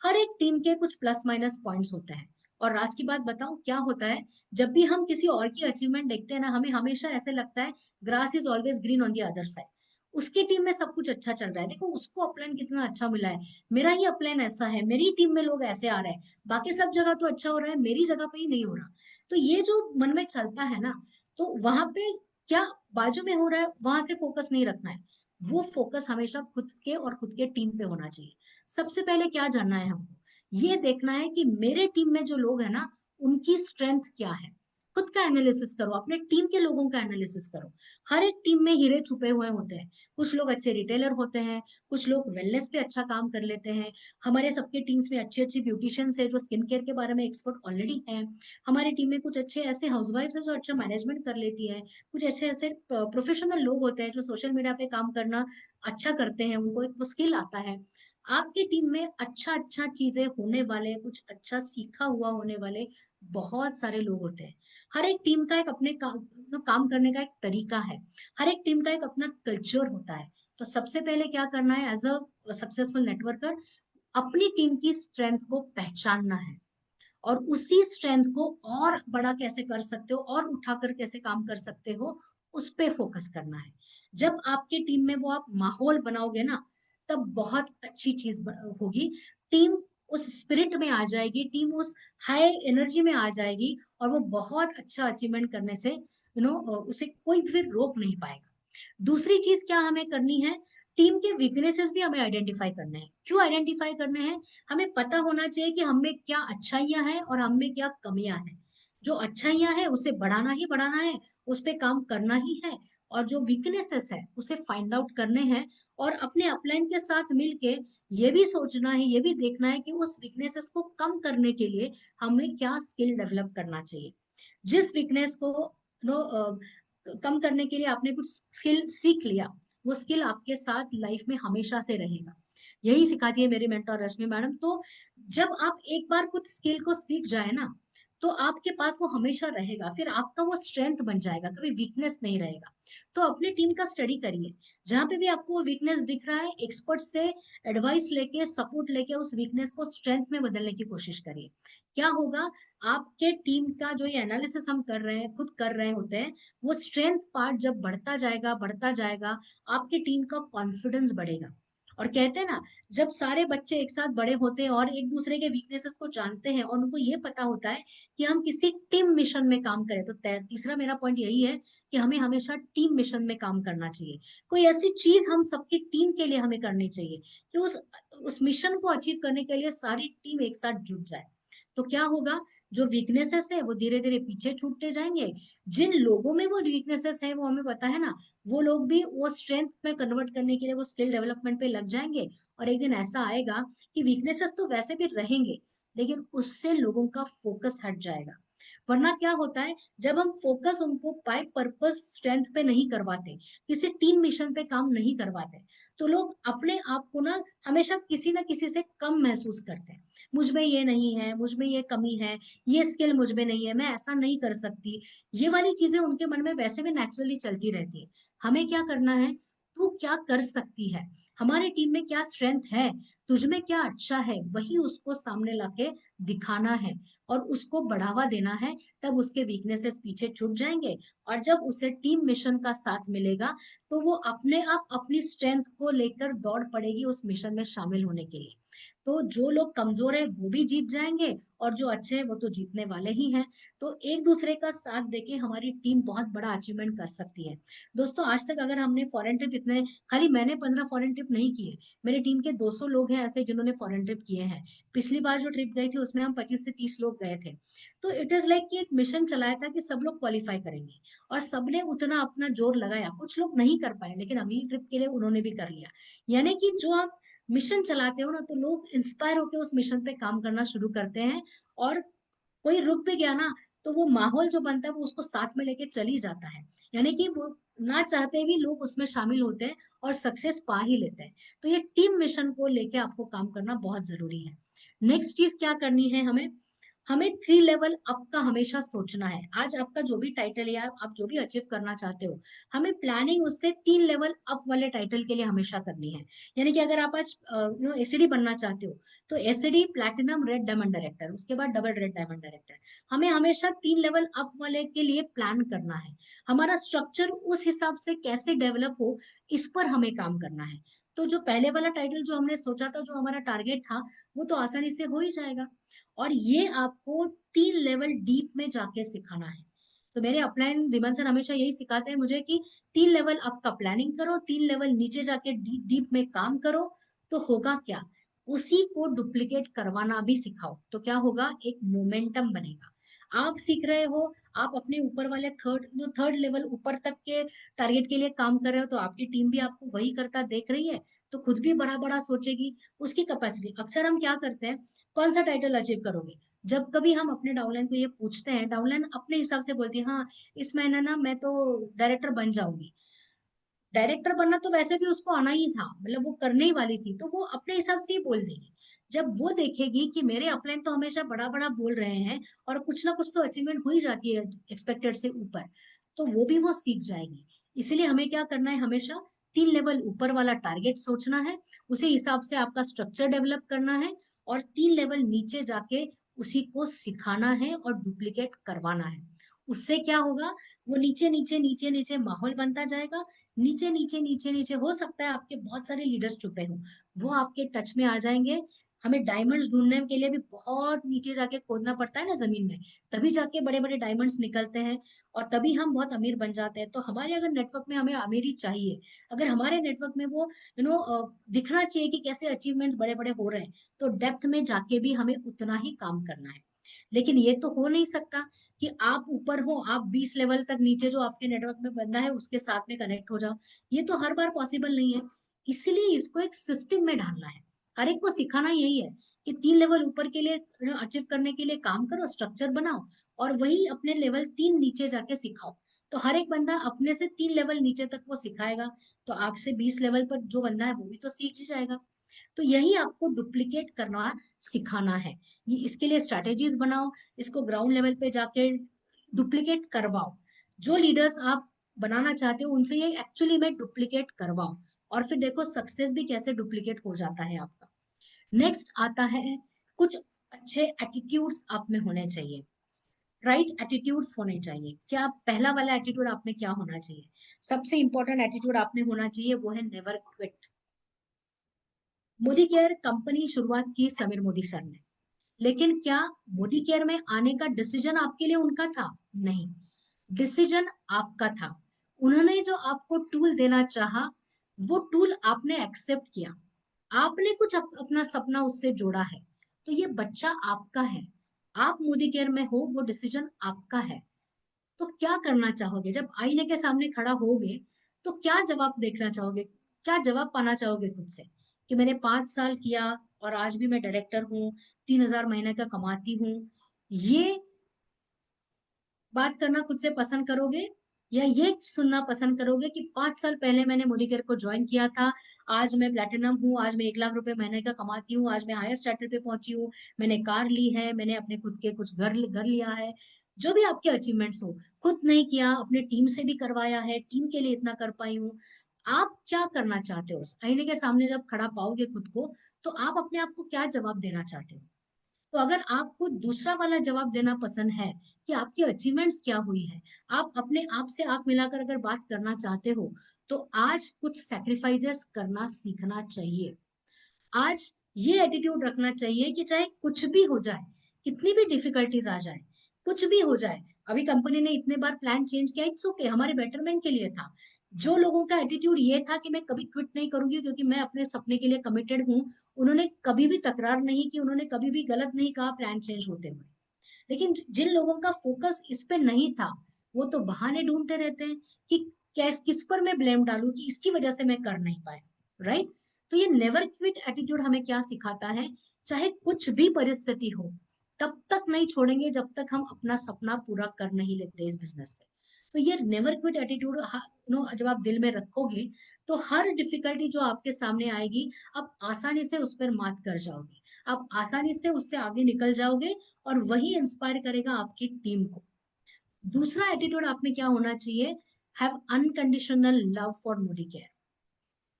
हर एक टीम के कुछ प्लस माइनस पॉइंट्स होते हैं। और राज की बात बताऊं क्या होता है, जब भी हम किसी और की अचीवमेंट देखते हैं ना, हमें हमेशा ऐसे लगता है grass is always green on the other side. उसकी टीम में सब कुछ अच्छा चल रहा है, देखो उसको अपलाइन कितना अच्छा मिला है, मेरा ही अपलाइन ऐसा है, मेरी टीम में लोग ऐसे आ रहे हैं, बाकी सब जगह तो अच्छा हो रहा है, मेरी जगह पे ही नहीं हो रहा। तो ये जो मन में चलता है ना, तो वहां पे क्या बाजू में हो रहा है वहां से फोकस नहीं रखना है, वो फोकस हमेशा खुद के और खुद के टीम पे होना चाहिए। सबसे पहले क्या जानना है हमको, ये देखना है कि मेरे टीम में जो लोग हैं ना, उनकी स्ट्रेंथ क्या है। खुद का एनालिसिस करो, अपने टीम के लोगों का एनालिसिस करो। हर एक टीम में हीरे छुपे हुए होते हैं। कुछ लोग अच्छे रिटेलर होते हैं, कुछ लोग वेलनेस पे अच्छा काम कर लेते हैं। हमारे सबके टीम्स में अच्छी अच्छी ब्यूटिशियंस है जो स्किन केयर के बारे में एक्सपर्ट ऑलरेडी हैं। हमारी टीम में कुछ अच्छे ऐसे हाउसवाइफ्स है जो अच्छा मैनेजमेंट कर लेती है। कुछ अच्छे ऐसे प्रोफेशनल लोग होते हैं जो सोशल मीडिया पे काम करना अच्छा करते हैं, उनको एक वो स्किल आता है। आपकी टीम में अच्छा अच्छा चीजें होने वाले, कुछ अच्छा सीखा हुआ होने वाले बहुत सारे लोग होते हैं। हर एक टीम का एक अपने काम करने का एक तरीका है। हर एक टीम का एक अपना कल्चर होता है। तो सबसे पहले क्या करना है एज अ सक्सेसफुल नेटवर्कर, अपनी टीम की स्ट्रेंथ को पहचानना है और उसी स्ट्रेंथ को और बड़ा कैसे कर सकते हो और उठाकर कैसे काम कर सकते हो, उस पे फोकस करना है। जब आपके टीम में वो आप माहौल बनाओगे ना, तब बहुत अच्छी चीज होगी। टीम उस स्पिरिट में आ जाएगी, टीम उस हाई एनर्जी में आ जाएगी और वो बहुत अच्छा अचीवमेंट करने से उसे कोई फिर रोक नहीं पाएगा। दूसरी चीज क्या हमें करनी है, टीम के वीकनेसेस भी हमें आइडेंटिफाई करने हैं। क्यों आइडेंटिफाई करने हैं, हमें पता होना चाहिए कि हम में क्या अच्छाइयां हैं और हम में क्या कमियां हैं। जो अच्छाइयां हैं उसे बढ़ाना है, उस पे काम करना ही है। और जो वीकनेसेस है उसे फाइंड आउट करने हैं और अपने अपलाइन के साथ मिलके ये भी सोचना है, ये भी देखना है कि उस वीकनेसेस को कम करने के लिए हमें क्या स्किल डेवलप करना चाहिए। जिस वीकनेस को नो कम करने के लिए आपने कुछ स्किल सीख लिया, वो स्किल आपके साथ लाइफ में हमेशा से रहेगा। यही सिखाती है मेरी मेंटर रश्मि मैडम। तो जब आप एक बार कुछ स्किल को सीख जाए ना, तो आपके पास वो हमेशा रहेगा, फिर आपका वो स्ट्रेंथ बन जाएगा, कभी वीकनेस नहीं रहेगा। तो अपनी टीम का स्टडी करिए, जहां पे भी आपको वो वीकनेस दिख रहा है, एक्सपर्ट से एडवाइस लेके सपोर्ट लेके उस वीकनेस को स्ट्रेंथ में बदलने की कोशिश करिए। क्या होगा, आपके टीम का जो ये एनालिसिस हम कर रहे हैं, खुद कर रहे होते हैं, वो स्ट्रेंथ पार्ट जब बढ़ता जाएगा, आपकी टीम का कॉन्फिडेंस बढ़ेगा। और कहते हैं ना, जब सारे बच्चे एक साथ बड़े होते हैं और एक दूसरे के वीकनेसेस को जानते हैं और उनको ये पता होता है कि हम किसी टीम मिशन में काम करें, तो तीसरा मेरा पॉइंट यही है कि हमें हमेशा टीम मिशन में काम करना चाहिए। कोई ऐसी चीज हम सबकी टीम के लिए हमें करनी चाहिए कि उस मिशन को अचीव करने के लिए सारी टीम एक साथ जुट जाए। तो क्या होगा, जो वीकनेसेस है वो धीरे धीरे पीछे छूटते जाएंगे। जिन लोगों में वो वीकनेसेस है वो हमें पता है ना, वो लोग भी वो स्ट्रेंथ में कन्वर्ट करने के लिए वो स्किल डेवलपमेंट पे लग जाएंगे। और एक दिन ऐसा आएगा कि वीकनेसेस तो वैसे भी रहेंगे, लेकिन उससे लोगों का फोकस हट जाएगा। वरना क्या होता है, जब हम फोकस उनको बाय पर्पस स्ट्रेंथ पे नहीं करवाते, किसी टीम मिशन पे काम नहीं करवाते, तो लोग अपने आप को ना हमेशा किसी ना किसी से कम महसूस करते हैं। मुझ में ये नहीं है, मुझ में ये कमी है, ये स्किल मुझ में नहीं है, मैं ऐसा नहीं कर सकती। ये वाली चीजें उनके मन में वैसे भी नेचुरली चलती रहती है। हमें क्या करना है, तू क्या कर सकती है, हमारी टीम में क्या स्ट्रेंथ है, तुझ में क्या अच्छा है, वही उसको सामने लाके दिखाना है और उसको बढ़ावा देना है। तब उसके वीकनेसेस पीछे छूट जाएंगे और जब उसे टीम मिशन का साथ मिलेगा, तो वो अपने आप अपनी स्ट्रेंथ को लेकर दौड़ पड़ेगी उस मिशन में शामिल होने के लिए। तो जो लोग कमजोर है वो भी जीत जाएंगे और जो अच्छे हैं वो तो जीतने वाले ही हैं। तो एक दूसरे का साथ देके हमारी टीम बहुत बड़ा अचीवमेंट कर सकती है। दोस्तों, आज तक अगर हमने फॉरेन ट्रिप इतने, खाली मैंने 15 फॉरेन ट्रिप नहीं किए, मेरी टीम के 200 लोग हैं ऐसे जिन्होंने फॉरेन ट्रिप किए हैं। पिछली बार जो ट्रिप गई थी उसमें हम 25 से 30 लोग गए थे। तो इट इज लाइक कि एक मिशन चलाया था कि सब लोग क्वालिफाई करेंगे और सबने उतना अपना जोर लगाया। कुछ लोग नहीं कर पाए लेकिन अगली ट्रिप के लिए उन्होंने भी कर लिया। यानी कि जो आप मिशन चलाते हो ना, तो लोग इंस्पायर होकर उस मिशन पे काम करना शुरू करते हैं। और कोई रुक भी गया ना, तो वो माहौल जो बनता है वो उसको साथ में लेके चली जाता है। यानी कि वो ना चाहते भी लोग उसमें शामिल होते हैं और सक्सेस पा ही लेते हैं। तो ये टीम मिशन को लेके आपको काम करना बहुत जरूरी है। नेक्स्ट चीज क्या करनी है, हमें 3 लेवल अप का हमेशा सोचना है। आज आपका जो भी टाइटल है, आप जो भी अचीव करना चाहते हो, हमें प्लानिंग उससे 3 लेवल अप वाले टाइटल के लिए हमेशा करनी है। यानी कि अगर आप आज एसडी बनना चाहते हो, तो SD platinum red diamond director, उसके बाद डबल रेड डायमंड डायरेक्टर, हमें हमेशा 3 लेवल अप वाले के लिए प्लान करना है। हमारा स्ट्रक्चर उस हिसाब से कैसे डेवलप हो, इस पर हमें काम करना है। तो जो पहले वाला टाइटल जो हमने सोचा था, जो हमारा टारगेट था, वो तो आसानी से हो ही जाएगा। और ये आपको 3 लेवल डीप में जाके सिखाना है। तो मेरे अपलाइन दिमन सर हमेशा यही सिखाते हैं मुझे कि 3 लेवल अप का प्लानिंग करो, 3 लेवल नीचे जाके डीप डीप में काम करो। तो होगा क्या, उसी को डुप्लीकेट करवाना भी सिखाओ, तो क्या होगा, एक मोमेंटम बनेगा। आप सीख रहे हो, आप अपने ऊपर वाले थर्ड लेवल ऊपर तक के टारगेट के लिए काम कर रहे हो, तो आपकी टीम भी आपको वही करता देख रही है, तो खुद भी बड़ा बड़ा सोचेगी। उसकी कैपेसिटी, अक्सर हम क्या करते हैं, कौन सा टाइटल अचीव करोगे, जब कभी हम अपने डाउनलाइन को ये पूछते हैं, डाउनलाइन अपने हिसाब से बोलती है, हाँ इस महीने ना मैं तो डायरेक्टर बन जाऊंगी। डायरेक्टर बनना तो वैसे भी उसको आना ही था, मतलब वो करने ही वाली थी, तो वो अपने हिसाब से ही बोल देगी। जब वो देखेगी कि मेरे अपलाइन तो हमेशा बड़ा बड़ा बोल रहे हैं और कुछ ना कुछ तो अचीवमेंट हो ही जाती है एक्सपेक्टेड से ऊपर, तो वो भी वो सीख जाएगी। इसलिए हमें क्या करना है, हमेशा 3 लेवल ऊपर वाला टारगेट सोचना है, उसी हिसाब से आपका स्ट्रक्चर डेवलप करना है, और 3 लेवल नीचे जाके उसी को सिखाना है और डुप्लीकेट करवाना है। उससे क्या होगा, वो नीचे नीचे नीचे नीचे माहौल बनता जाएगा। नीचे नीचे नीचे नीचे हो सकता है आपके बहुत सारे लीडर्स छुपे हों, वो आपके टच में आ जाएंगे। हमें डायमंड्स ढूंढने के लिए भी बहुत नीचे जाके खोदना पड़ता है ना जमीन में, तभी जाके बड़े बड़े डायमंड्स निकलते हैं, और तभी हम बहुत अमीर बन जाते हैं। तो हमारे अगर नेटवर्क में हमें अमीरी चाहिए, अगर हमारे नेटवर्क में वो दिखना चाहिए कि कैसे अचीवमेंट्स बड़े बड़े हो रहे हैं, तो डेप्थ में जाके भी हमें उतना ही काम करना है। लेकिन ये तो हो नहीं सकता कि आप ऊपर हो, आप 20 लेवल तक नीचे जो आपके नेटवर्क में बंदा है उसके साथ में कनेक्ट हो जाओ, ये तो हर बार पॉसिबल नहीं है। इसलिए इसको एक सिस्टम में ढालना है। हर एक को सिखाना यही है कि 3 लेवल ऊपर के लिए अचीव करने के लिए काम करो, स्ट्रक्चर बनाओ, और वही अपने लेवल 3 नीचे जाके सिखाओ। तो हर एक बंदा अपने से 3 लेवल नीचे तक वो सिखाएगा, तो आपसे 20 लेवल पर जो बंदा है वो भी तो सीख ही जाएगा। तो यही आपको डुप्लीकेट करना सिखाना है। ये इसके लिए स्ट्रैटेजीज बनाओ, इसको ग्राउंड लेवल पे जाके डुप्लीकेट करवाओ। जो लीडर्स आप बनाना चाहते हो उनसे ये एक्चुअली में डुप्लीकेट करवाओ, और फिर देखो सक्सेस भी कैसे डुप्लीकेट हो जाता है आपका। नेक्स्ट आता है, कुछ अच्छे एटीट्यूड्स आप में होने चाहिए, राइट एटीट्यूड्स होने चाहिए। क्या पहला वाला एटीट्यूड आप में क्या होना चाहिए, सबसे इंपॉर्टेंट एटीट्यूड आप में होना चाहिए, वो है never quit. Modi care company शुरुआत की समीर मोदी सर ने, लेकिन क्या मोदी केयर में आने का डिसीजन आपके लिए उनका था? नहीं, डिसीजन आपका था। उन्होंने जो आपको टूल देना चाहा, वो टूल आपने एक्सेप्ट किया, आपने कुछ अपना सपना उससे जोड़ा है। तो ये बच्चा आपका है, आप मोदी केयर में हो, वो डिसीजन आपका है। तो क्या करना चाहोगे जब आईने के सामने खड़ा होगे, तो क्या जवाब देखना चाहोगे, क्या जवाब पाना चाहोगे खुद से, कि मैंने 5 साल किया और आज भी मैं डायरेक्टर हूँ, 3,000 महीने का कमाती हूँ, ये बात करना खुद से पसंद करोगे, या ये सुनना पसंद करोगे कि 5 साल पहले मैंने मोदी केयर को ज्वाइन किया था, आज मैं प्लेटिनम हूँ, आज मैं 1 लाख रुपए महीने का कमाती हूँ, आज मैं हाईएस्ट टाइटल पे पहुंची हूँ, मैंने कार ली है, मैंने अपने खुद के कुछ घर लिया है। जो भी आपके अचीवमेंट्स हो, खुद नहीं किया, अपने टीम से भी करवाया है, टीम के लिए इतना कर पाई हूँ। आप क्या करना चाहते हो, आईने के सामने जब खड़ा पाओगे खुद को, तो आप अपने आप को क्या जवाब देना चाहते हो? तो अगर आपको दूसरा वाला जवाब देना पसंद है कि आपकी अचीवमेंट्स क्या हुई है, आप अपने आप से आंख मिलाकर अगर बात करना चाहते हो, तो आज कुछ सैक्रिफाइसेस करना सीखना चाहिए। आज ये एटीट्यूड रखना चाहिए कि चाहे कुछ भी हो जाए, कितनी भी डिफिकल्टीज आ जाए, कुछ भी हो जाए, अभी कंपनी ने इतने बार प्लान चेंज किया, इट्स ओके, हमारे बेटरमेंट के लिए था। जो लोगों का एटीट्यूड ये था कि मैं कभी क्विट नहीं करूंगी क्योंकि मैं अपने सपने के लिए कमिटेड हूँ, उन्होंने कभी भी तकरार नहीं की, उन्होंने कभी भी गलत नहीं कहा प्लान चेंज होते हुए। लेकिन जिन लोगों का फोकस इस पे नहीं था, वो तो बहाने ढूंढते रहते हैं कि किस पर मैं ब्लेम डालूं कि इसकी वजह से मैं कर नहीं पाए, राइट। तो ये नेवर क्विट एटीट्यूड हमें क्या सिखाता है, चाहे कुछ भी परिस्थिति हो, तब तक नहीं छोड़ेंगे जब तक हम अपना सपना पूरा कर नहीं लेते इस बिजनेस से। तो ये नेवर क्विट एटीट्यूड जब आप दिल में रखोगे तो हर डिफिकल्टी जो आपके सामने आएगी आप आसानी से उस पर मात कर जाओगे, आप आसानी से उससे आगे निकल जाओगे और वही इंस्पायर करेगा आपकी टीम को। दूसरा एटीट्यूड आप में क्या होना चाहिए, have unconditional love for Modi care.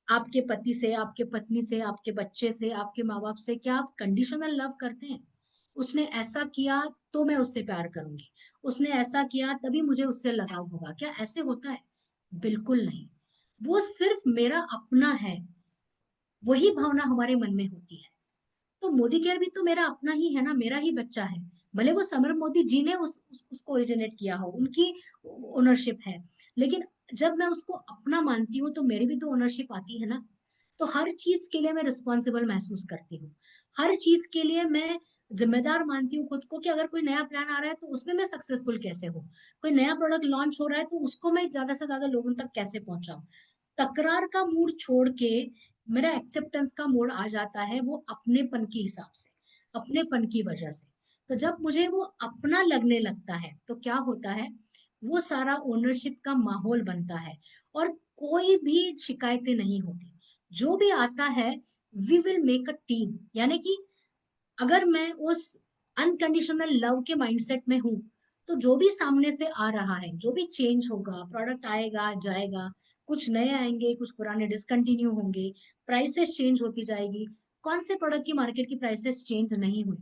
आपके पति से, आपके पत्नी से, आपके बच्चे से, आपके माँ बाप से क्या आप कंडीशनल लव करते हैं? उसने ऐसा किया तो मैं उससे प्यार करूंगी, उसने ऐसा किया तभी मुझे उससे लगाव होगा, क्या ऐसे होता है? बिल्कुल नहीं। वो सिर्फ मेरा अपना है, वही भावना हमारे मन में होती है। तो मोदी केयर भी तो मेरा अपना ही है ना, मेरा ही बच्चा है। भले वो समर मोदी जी ने उसको ओरिजिनेट किया हो, उनकी ओनरशिप है, लेकिन जब मैं उसको अपना मानती हूँ तो मेरी भी तो ओनरशिप आती है ना। तो हर चीज के लिए मैं रिस्पॉन्सिबल महसूस करती हूँ, हर चीज के लिए मैं जिम्मेदार मानती हूँ खुद को कि अगर कोई नया प्लान आ रहा है तो उसमें मैं सक्सेसफुल कैसे हूँ, कोई नया प्रोडक्ट लॉन्च हो रहा है तो उसको मैं ज्यादा से ज्यादा लोगों तक कैसे पहुंचाऊं। तकरार का मूड छोड़ के मेरा एक्सेप्टेंस का मोड आ जाता है, वो अपनेपन के हिसाब से, अपनेपन की वजह से। तो जब मुझे वो अपना लगने लगता है तो क्या होता है, वो सारा ओनरशिप का माहौल बनता है और कोई भी शिकायतें नहीं होती। जो भी आता है we will make a team, यानी कि अगर मैं उस अनकंडीशनल लव के माइंडसेट में हूं तो जो भी सामने से आ रहा है, जो भी चेंज होगा, प्रोडक्ट आएगा जाएगा, कुछ नए आएंगे, कुछ पुराने डिसकंटिन्यू होंगे, प्राइसेस चेंज होती जाएगी। कौन से प्रोडक्ट की मार्केट की प्राइसेस चेंज नहीं हुई?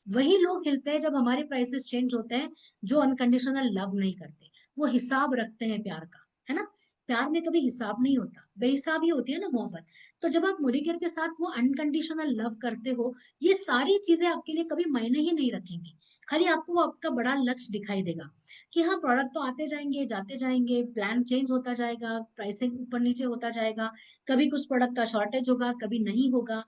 वही लोग हिलते हैं जब हमारे प्राइसेस चेंज होते हैं, जो अनकंडीशनल लव नहीं करते, वो हिसाब रखते हैं प्यार का, है ना। प्यार में कभी हिसाब नहीं होता, बेहिसाबी होती है ना मोहब्बत। तो जब आप मुरीकर के साथ वो अनकंडीशनल लव करते हो, ये सारी चीजें आपके लिए कभी मायने ही नहीं रखेंगी। खाली आपको आपका बड़ा लक्ष्य दिखाई देगा कि हाँ प्रोडक्ट तो आते जाएंगे जाते जाएंगे, प्लान चेंज होता जाएगा, प्राइसिंग ऊपर नीचे होता जाएगा, कभी कुछ प्रोडक्ट का शॉर्टेज होगा, कभी नहीं होगा।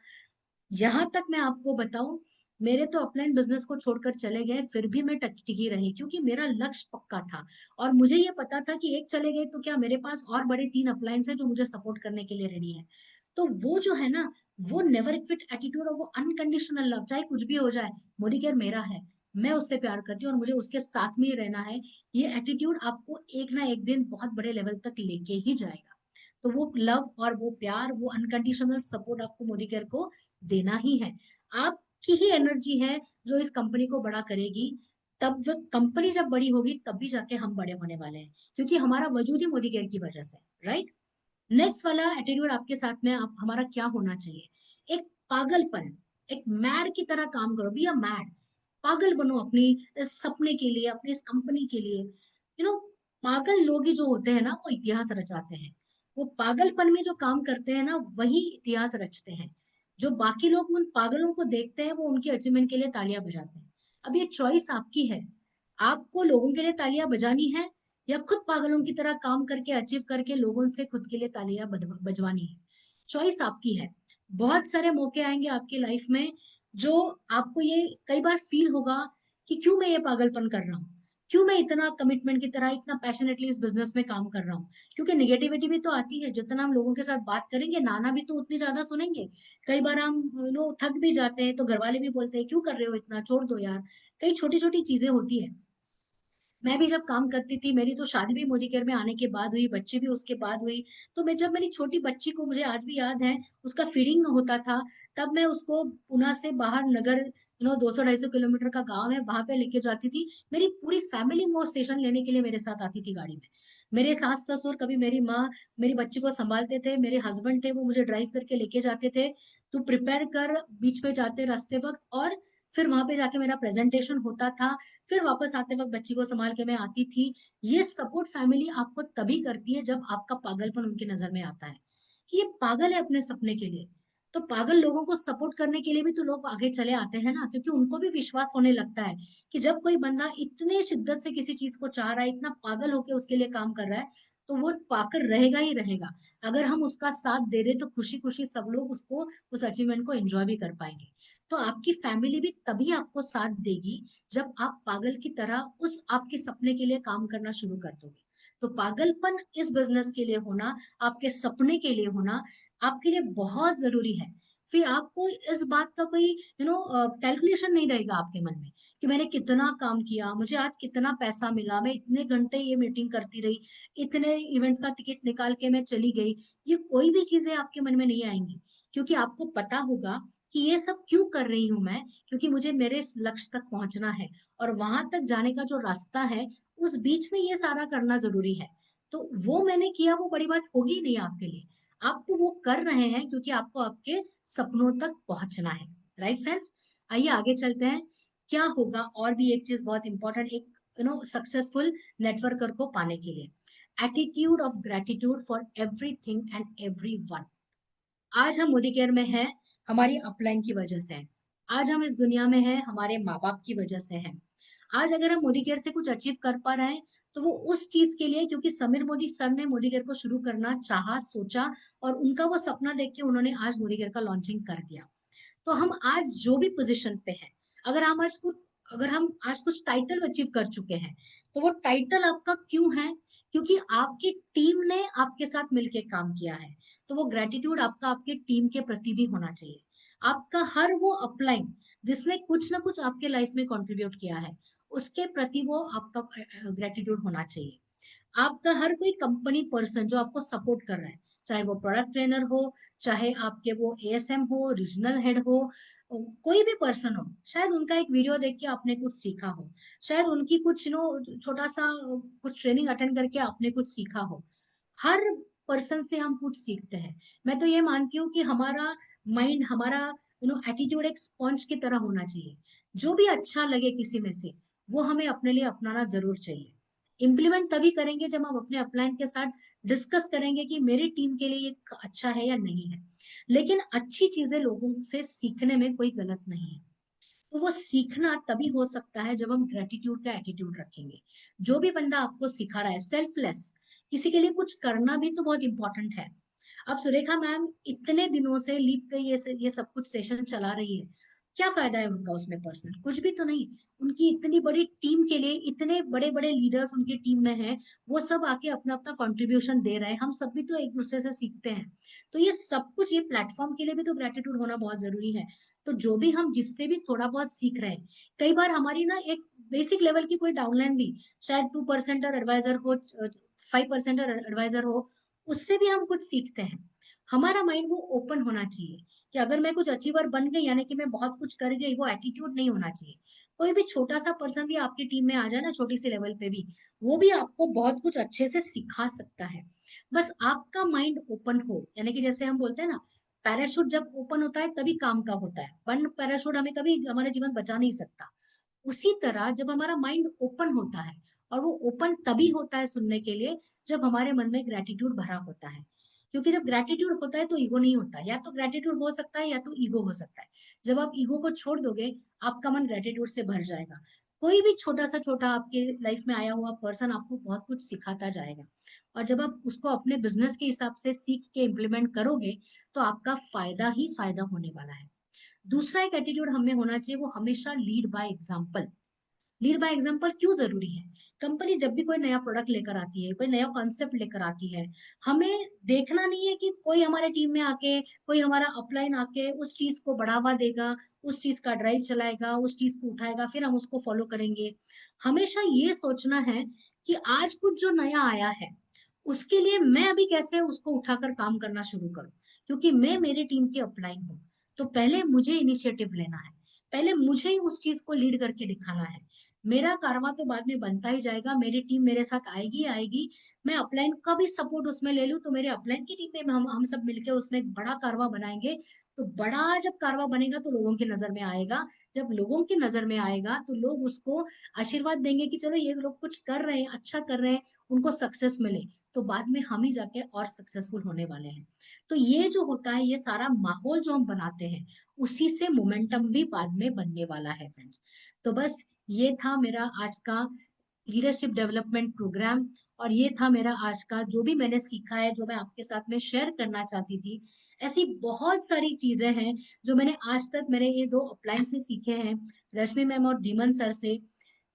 यहाँ तक मैं आपको बताऊं, मेरे तो अपलाइन बिजनेस को छोड़कर चले गए फिर भी मैं टिकी रही, क्योंकि मेरा लक्ष्य पक्का था और मुझे ये पता था कि एक चले गए तो क्या, मेरे पास और बड़े 3 अपलाइंस हैं जो मुझे सपोर्ट करने के लिए रेडी है। तो वो जो है ना, वो नेवर क्विट एटीट्यूड और वो अनकंडीशनल लव, चाहे कुछ भी हो जाए, मोदी केयर मेरा है, मैं उससे प्यार करती हूँ और मुझे उसके साथ में ही रहना है। ये एटीट्यूड आपको एक ना एक दिन बहुत बड़े लेवल तक लेके ही जाएगा। तो वो लव और वो प्यार, वो अनकंडीशनल सपोर्ट आपको मोदी केयर को देना ही है। आपकी ही एनर्जी है जो इस कंपनी को बड़ा करेगी। तब कंपनी जब बड़ी होगी तब भी जाके हम बड़े होने वाले हैं, क्योंकि हमारा वजूद ही मोदी केयर की वजह से, राइट। नेक्स्ट वाला एटीट्यूड आपके साथ में आप हमारा क्या होना चाहिए, एक पागलपन, एक मैड की तरह काम करो, बी अ मैड, पागल बनो अपनी इस सपने के लिए, अपनी इस कंपनी के लिए। पागल लोग ही जो होते हैं ना वो इतिहास रचाते हैं, वो पागलपन में जो काम करते हैं ना वही इतिहास रचते हैं। जो बाकी लोग उन पागलों को देखते हैं वो उनकी अचीवमेंट के लिए तालियां बजाते हैं। अब ये चॉइस आपकी है, आपको लोगों के लिए तालियां बजानी है या खुद पागलों की तरह काम करके अचीव करके लोगों से खुद के लिए तालियां बजवानी है। चॉइस आपकी है। बहुत सारे मौके आएंगे आपकी लाइफ में जो आपको ये कई बार फील होगा कि क्यों मैं ये पागलपन कर रहा हूँ, क्यों मैं इतना कमिटमेंट की तरह इतना पैशनेटली इस बिजनेस में काम कर रहा हूँ। क्योंकि निगेटिविटी भी तो आती है, जितना हम लोगों के साथ बात करेंगे नाना भी तो उतनी ज्यादा सुनेंगे। कई बार हम थक भी जाते हैं तो घर वाले भी बोलते हैं क्यों कर रहे हो इतना, छोड़ दो यार। कई छोटी छोटी चीजें होती है। मैं भी जब काम करती थी, मेरी तो शादी भी मोदी केयर में आने के बाद हुई, बच्ची भी उसके बाद हुई। तो मैं जब मेरी छोटी बच्ची को, मुझे आज भी याद है, उसका फीडिंग होता था, तब मैं उसको पुणे से बाहर नगर 200-250 किलोमीटर का गांव है वहां पे लेके जाती थी। मेरी पूरी फैमिली वो स्टेशन लेने के लिए मेरे साथ आती थी गाड़ी में। मेरे सास ससुर, कभी मेरी माँ मेरी बच्ची को संभालते थे, मेरे हस्बैंड थे वो मुझे ड्राइव करके लेके जाते थे। तो प्रिपेयर कर बीच में जाते रास्ते वक्त, और फिर वहां पे जाके मेरा प्रेजेंटेशन होता था, फिर वापस आते वक्त बच्ची को संभाल के मैं आती थी। ये सपोर्ट फैमिली आपको तभी करती है जब आपका पागलपन उनकी नजर में आता है कि ये पागल है अपने सपने के लिए। तो पागल लोगों को सपोर्ट करने के लिए भी तो लोग आगे चले आते हैं ना, क्योंकि उनको भी विश्वास होने लगता है कि जब कोई बंदा इतने शिद्दत से किसी चीज को चाह रहा है, इतना पागल होके उसके लिए काम कर रहा है, तो वो पाकर रहेगा ही रहेगा। अगर हम उसका साथ दे रहे तो खुशी खुशी सब लोग उसको, उस अचीवमेंट को एंजॉय भी कर पाएंगे। तो आपकी फैमिली भी तभी आपको साथ देगी जब आप पागल की तरह उस आपके सपने के लिए काम करना शुरू कर दोगे। तो पागलपन इस बिजनेस के लिए होना, आपके सपने के लिए होना, आपके लिए बहुत जरूरी है। फिर आपको इस बात का कोई कैलकुलेशन नहीं रहेगा आपके मन में कि मैंने कितना काम किया, मुझे आज कितना पैसा मिला, मैं इतने घंटे ये मीटिंग करती रही, इतने इवेंट्स का टिकट निकाल के मैं चली गई। ये कोई भी चीजें आपके मन में नहीं आएंगी, क्योंकि आपको पता होगा कि ये सब क्यों कर रही हूं मैं, क्योंकि मुझे मेरे इस लक्ष्य तक पहुंचना है, और वहां तक जाने का जो रास्ता है उस बीच में ये सारा करना जरूरी है। तो वो मैंने किया, वो बड़ी बात होगी नहीं आपके लिए। आप तो वो कर रहे हैं क्योंकि आपको आपके सपनों तक पहुंचना है। राइट फ्रेंड्स, आइए आगे चलते हैं। क्या होगा और भी एक चीज बहुत इंपॉर्टेंट, एक सक्सेसफुल नेटवर्कर को पाने के लिए, attitude of gratitude for everything and everyone. आज हम मोदी केयर में हैं हमारी अपलाइन की वजह से हैं। आज हम इस दुनिया में हैं हमारे माँ बाप की वजह से हैं। आज अगर हम मोदी केयर से कुछ अचीव कर पा रहे हैं तो वो उस चीज के लिए, क्योंकि समीर मोदी सर ने मोदी केयर को शुरू करना चाहा, सोचा, और उनका वो सपना देख के उन्होंने आज मोदी केयर का लॉन्चिंग कर दिया। तो हम आज जो भी पोजीशन पे हैं, अगर हम आज कुछ टाइटल अचीव कर चुके हैं, तो वो टाइटल आपका क्यों है? क्योंकि आपकी टीम ने आपके साथ मिलके काम किया है। तो वो ग्रेटिट्यूड आपका आपके टीम के प्रति भी होना चाहिए। आपका हर वो अपलाइन जिसने कुछ ना कुछ आपके लाइफ में कंट्रीब्यूट किया है, उसके प्रति वो आपका ग्रेटिट्यूड होना चाहिए। आपका हर कोई कंपनी पर्सन जो आपको सपोर्ट कर रहा है, चाहे वो प्रोडक्ट ट्रेनर हो, चाहे आपके वो एएसएम हो, रीजनल हेड हो, कोई भी पर्सन हो, शायद उनका एक वीडियो देख के आपने कुछ सीखा हो, शायद उनकी कुछ छोटा सा कुछ ट्रेनिंग अटेंड करके आपने कुछ सीखा हो। हर पर्सन से हम कुछ सीखते हैं। मैं तो ये मानती हूँ कि हमारा माइंड, हमारा एटीट्यूड एक स्पॉन्ज की तरह होना चाहिए। जो भी अच्छा लगे किसी में से, वो हमें अपने लिए अपनाना जरूर चाहिए। इम्प्लीमेंट तभी करेंगे जब हम अपने अपलाइन के साथ डिस्कस करेंगे कि मेरी टीम के लिए ये अच्छा है या नहीं है। लेकिन अच्छी चीजें लोगों से सीखने में कोई गलत नहीं है। तो वो सीखना तभी हो सकता है जब हम ग्रेटिट्यूड का एटीट्यूड रखेंगे। जो भी बंदा आपको सिखा रहा है, सेल्फलेस, किसी के लिए कुछ करना भी तो बहुत इंपॉर्टेंट है। अब सुरेखा मैम इतने दिनों से लीप पे ये सब कुछ सेशन चला रही है, क्या फायदा है उनका उसमें पर्सनल? कुछ भी तो नहीं। उनकी इतनी बड़ी टीम के लिए इतने बड़े बड़े लीडर्स उनकी टीम में हैं, वो सब आके अपना अपना कंट्रीब्यूशन दे रहे हैं, हम सब भी तो एक दूसरे से सीखते हैं। तो ये सब कुछ, ये प्लेटफॉर्म के लिए भी तो ग्रेटिट्यूड होना बहुत जरूरी है। तो जो भी हम जिससे भी थोड़ा बहुत सीख रहे हैं, कई बार हमारी ना एक बेसिक लेवल की कोई डाउनलाइन भी, शायद 2% एडवाइजर हो, 5% एडवाइजर हो, उससे भी हम कुछ सीखते हैं। हमारा माइंड वो ओपन होना चाहिए कि अगर मैं कुछ अचीवर बन गई यानी कि मैं बहुत कुछ कर गई, वो एटीट्यूड नहीं होना चाहिए। कोई भी छोटा सा पर्सन भी आपकी टीम में आ जाए ना, छोटी सी लेवल पे भी, वो भी आपको बहुत कुछ अच्छे से सिखा सकता है। बस आपका माइंड ओपन हो, यानी कि जैसे हम बोलते हैं ना, पैराशूट जब ओपन होता है तभी काम का होता है, बंद पैराशूट हमें कभी हमारा जीवन बचा नहीं सकता। उसी तरह जब हमारा माइंड ओपन होता है, और वो ओपन तभी होता है सुनने के लिए जब हमारे मन में ग्रेटिट्यूड भरा होता है। क्योंकि जब ग्रेटिट्यूड होता है तो ईगो नहीं होता, या तो ग्रेटिट्यूड हो सकता है या तो ईगो हो सकता है। जब आप ईगो को छोड़ दोगे, आपका मन ग्रेटिट्यूड से भर जाएगा। कोई भी छोटा सा छोटा आपके लाइफ में आया हुआ पर्सन आपको बहुत कुछ सिखाता जाएगा, और जब आप उसको अपने बिजनेस के हिसाब से सीख के इम्प्लीमेंट करोगे, तो आपका फायदा ही फायदा होने वाला है। दूसरा एक एटीट्यूड हमें होना चाहिए, वो हमेशा lead by example. Lead by example क्यों जरूरी है? कंपनी जब भी कोई नया प्रोडक्ट लेकर आती है, कोई नया कॉन्सेप्ट लेकर आती है, हमें देखना नहीं है कि कोई हमारे टीम में आके, कोई हमारा अपलाइन आके उस चीज को बढ़ावा देगा, उस चीज का ड्राइव चलाएगा, उस चीज को उठाएगा, फिर हम उसको फॉलो करेंगे। हमेशा ये सोचना है कि आज कुछ जो नया आया है, उसके लिए मैं अभी कैसे उसको उठाकर काम करना शुरू करूं, क्योंकि मैं मेरी टीम की अपलाइन हूँ। तो पहले मुझे इनिशिएटिव लेना है, पहले मुझे ही उस चीज को लीड करके दिखाना है। मेरा कारवा तो बाद में बनता ही जाएगा, मेरी टीम मेरे साथ आएगी आएगी। मैं अपलाइन का भी सपोर्ट उसमें ले लूं, तो मेरे अपलाइन की टीम में हम सब मिलकर उसमें एक बड़ा कारवा बनाएंगे। तो बड़ा जब कारवा बनेगा तो लोगों की नजर में आएगा। जब लोगों की नजर में आएगा तो लोग उसको आशीर्वाद देंगे कि चलो ये लोग कुछ कर रहे हैं, अच्छा कर रहे हैं, उनको सक्सेस मिले। तो बाद में हम ही जाके और सक्सेसफुल होने वाले हैं। तो ये जो होता है, ये सारा माहौल जो हम बनाते हैं, उसी से मोमेंटम भी बाद में बनने वाला है फ्रेंड्स। तो बस ये था मेरा आज का लीडरशिप डेवलपमेंट प्रोग्राम, और ये था मेरा आज का जो भी मैंने सीखा है, जो मैं आपके साथ में शेयर करना चाहती थी। ऐसी बहुत सारी चीजें हैं जो मैंने आज तक मेरे ये 2 अपलाइन से सीखे हैं, रश्मि मैम और धीमन सर से।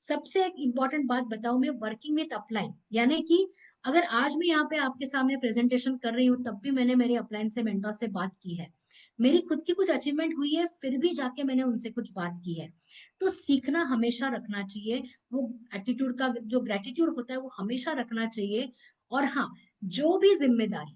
सबसे एक इम्पॉर्टेंट बात बताऊं, मैं वर्किंग विथ अपलाइन, यानी कि अगर आज मैं यहाँ पे आपके सामने प्रेजेंटेशन कर रही हूँ, तब भी मैंने मेरे अपलाइन से, मेंटोर से बात की है। मेरी खुद की कुछ अचीवमेंट हुई है, फिर भी जाके मैंने उनसे कुछ बात की है। तो सीखना हमेशा रखना चाहिए, वो एटीट्यूड का जो ग्रेटिट्यूड होता है वो हमेशा रखना चाहिए। और हाँ, जो भी जिम्मेदारी,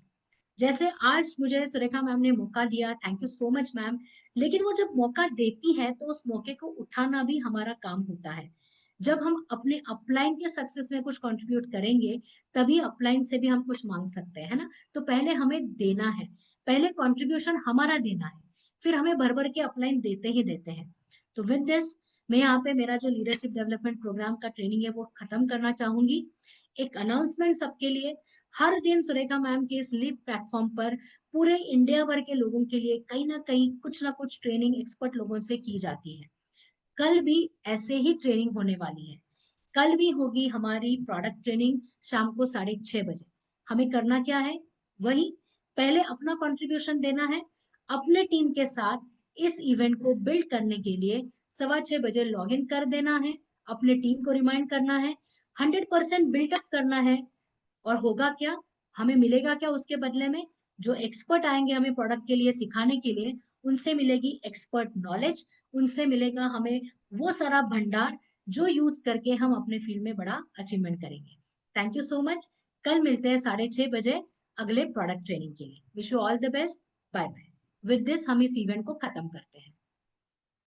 जैसे आज मुझे सुरेखा मैम ने मौका दिया, thank you so much ma'am, लेकिन वो जब मौका देती है तो उस मौके को उठाना भी हमारा काम होता है। जब हम अपने अपलाइन के सक्सेस में कुछ कंट्रीब्यूट करेंगे, तभी अपलाइन से भी हम कुछ मांग सकते हैं, है ना। तो पहले हमें देना है, पहले कंट्रीब्यूशन हमारा देना है, फिर हमें भर भर के अपलाइन देते ही देते हैं। तो विद दिस, मैं यहाँ पे मेरा जो लीडरशिप डेवलपमेंट प्रोग्राम का ट्रेनिंग है वो खत्म करना चाहूंगी। एक अनाउंसमेंट सबके लिए, हर दिन सुरेखा मैम के इस लीड प्लेटफॉर्म पर पूरे इंडिया भर के लोगों के लिए कहीं ना कहीं कुछ ना कुछ ट्रेनिंग एक्सपर्ट लोगों से की जाती है। कल भी ऐसे ही ट्रेनिंग होने वाली है। कल भी होगी हमारी प्रोडक्ट ट्रेनिंग शाम को 6:30 बजे। हमें करना क्या है, वही पहले अपना कंट्रीब्यूशन देना है, अपने टीम के साथ इस इवेंट को बिल्ड करने के लिए 6:15 बजे लॉग इन कर देना है, अपने टीम को रिमाइंड करना है, 100% बिल्टअप करना है। और होगा क्या, हमें मिलेगा क्या उसके बदले में, जो एक्सपर्ट आएंगे हमें प्रोडक्ट के लिए सिखाने के लिए, उनसे मिलेगी एक्सपर्ट नॉलेज, उनसे मिलेगा हमें वो सारा भंडार जो यूज करके हम अपने फील्ड में बड़ा अचीवमेंट करेंगे। Thank you so much. कल मिलते हैं 6:30 बजे अगले प्रोडक्ट ट्रेनिंग के लिए। Wish you all the best. Bye bye. With this हम इस इवेंट को खत्म करते हैं।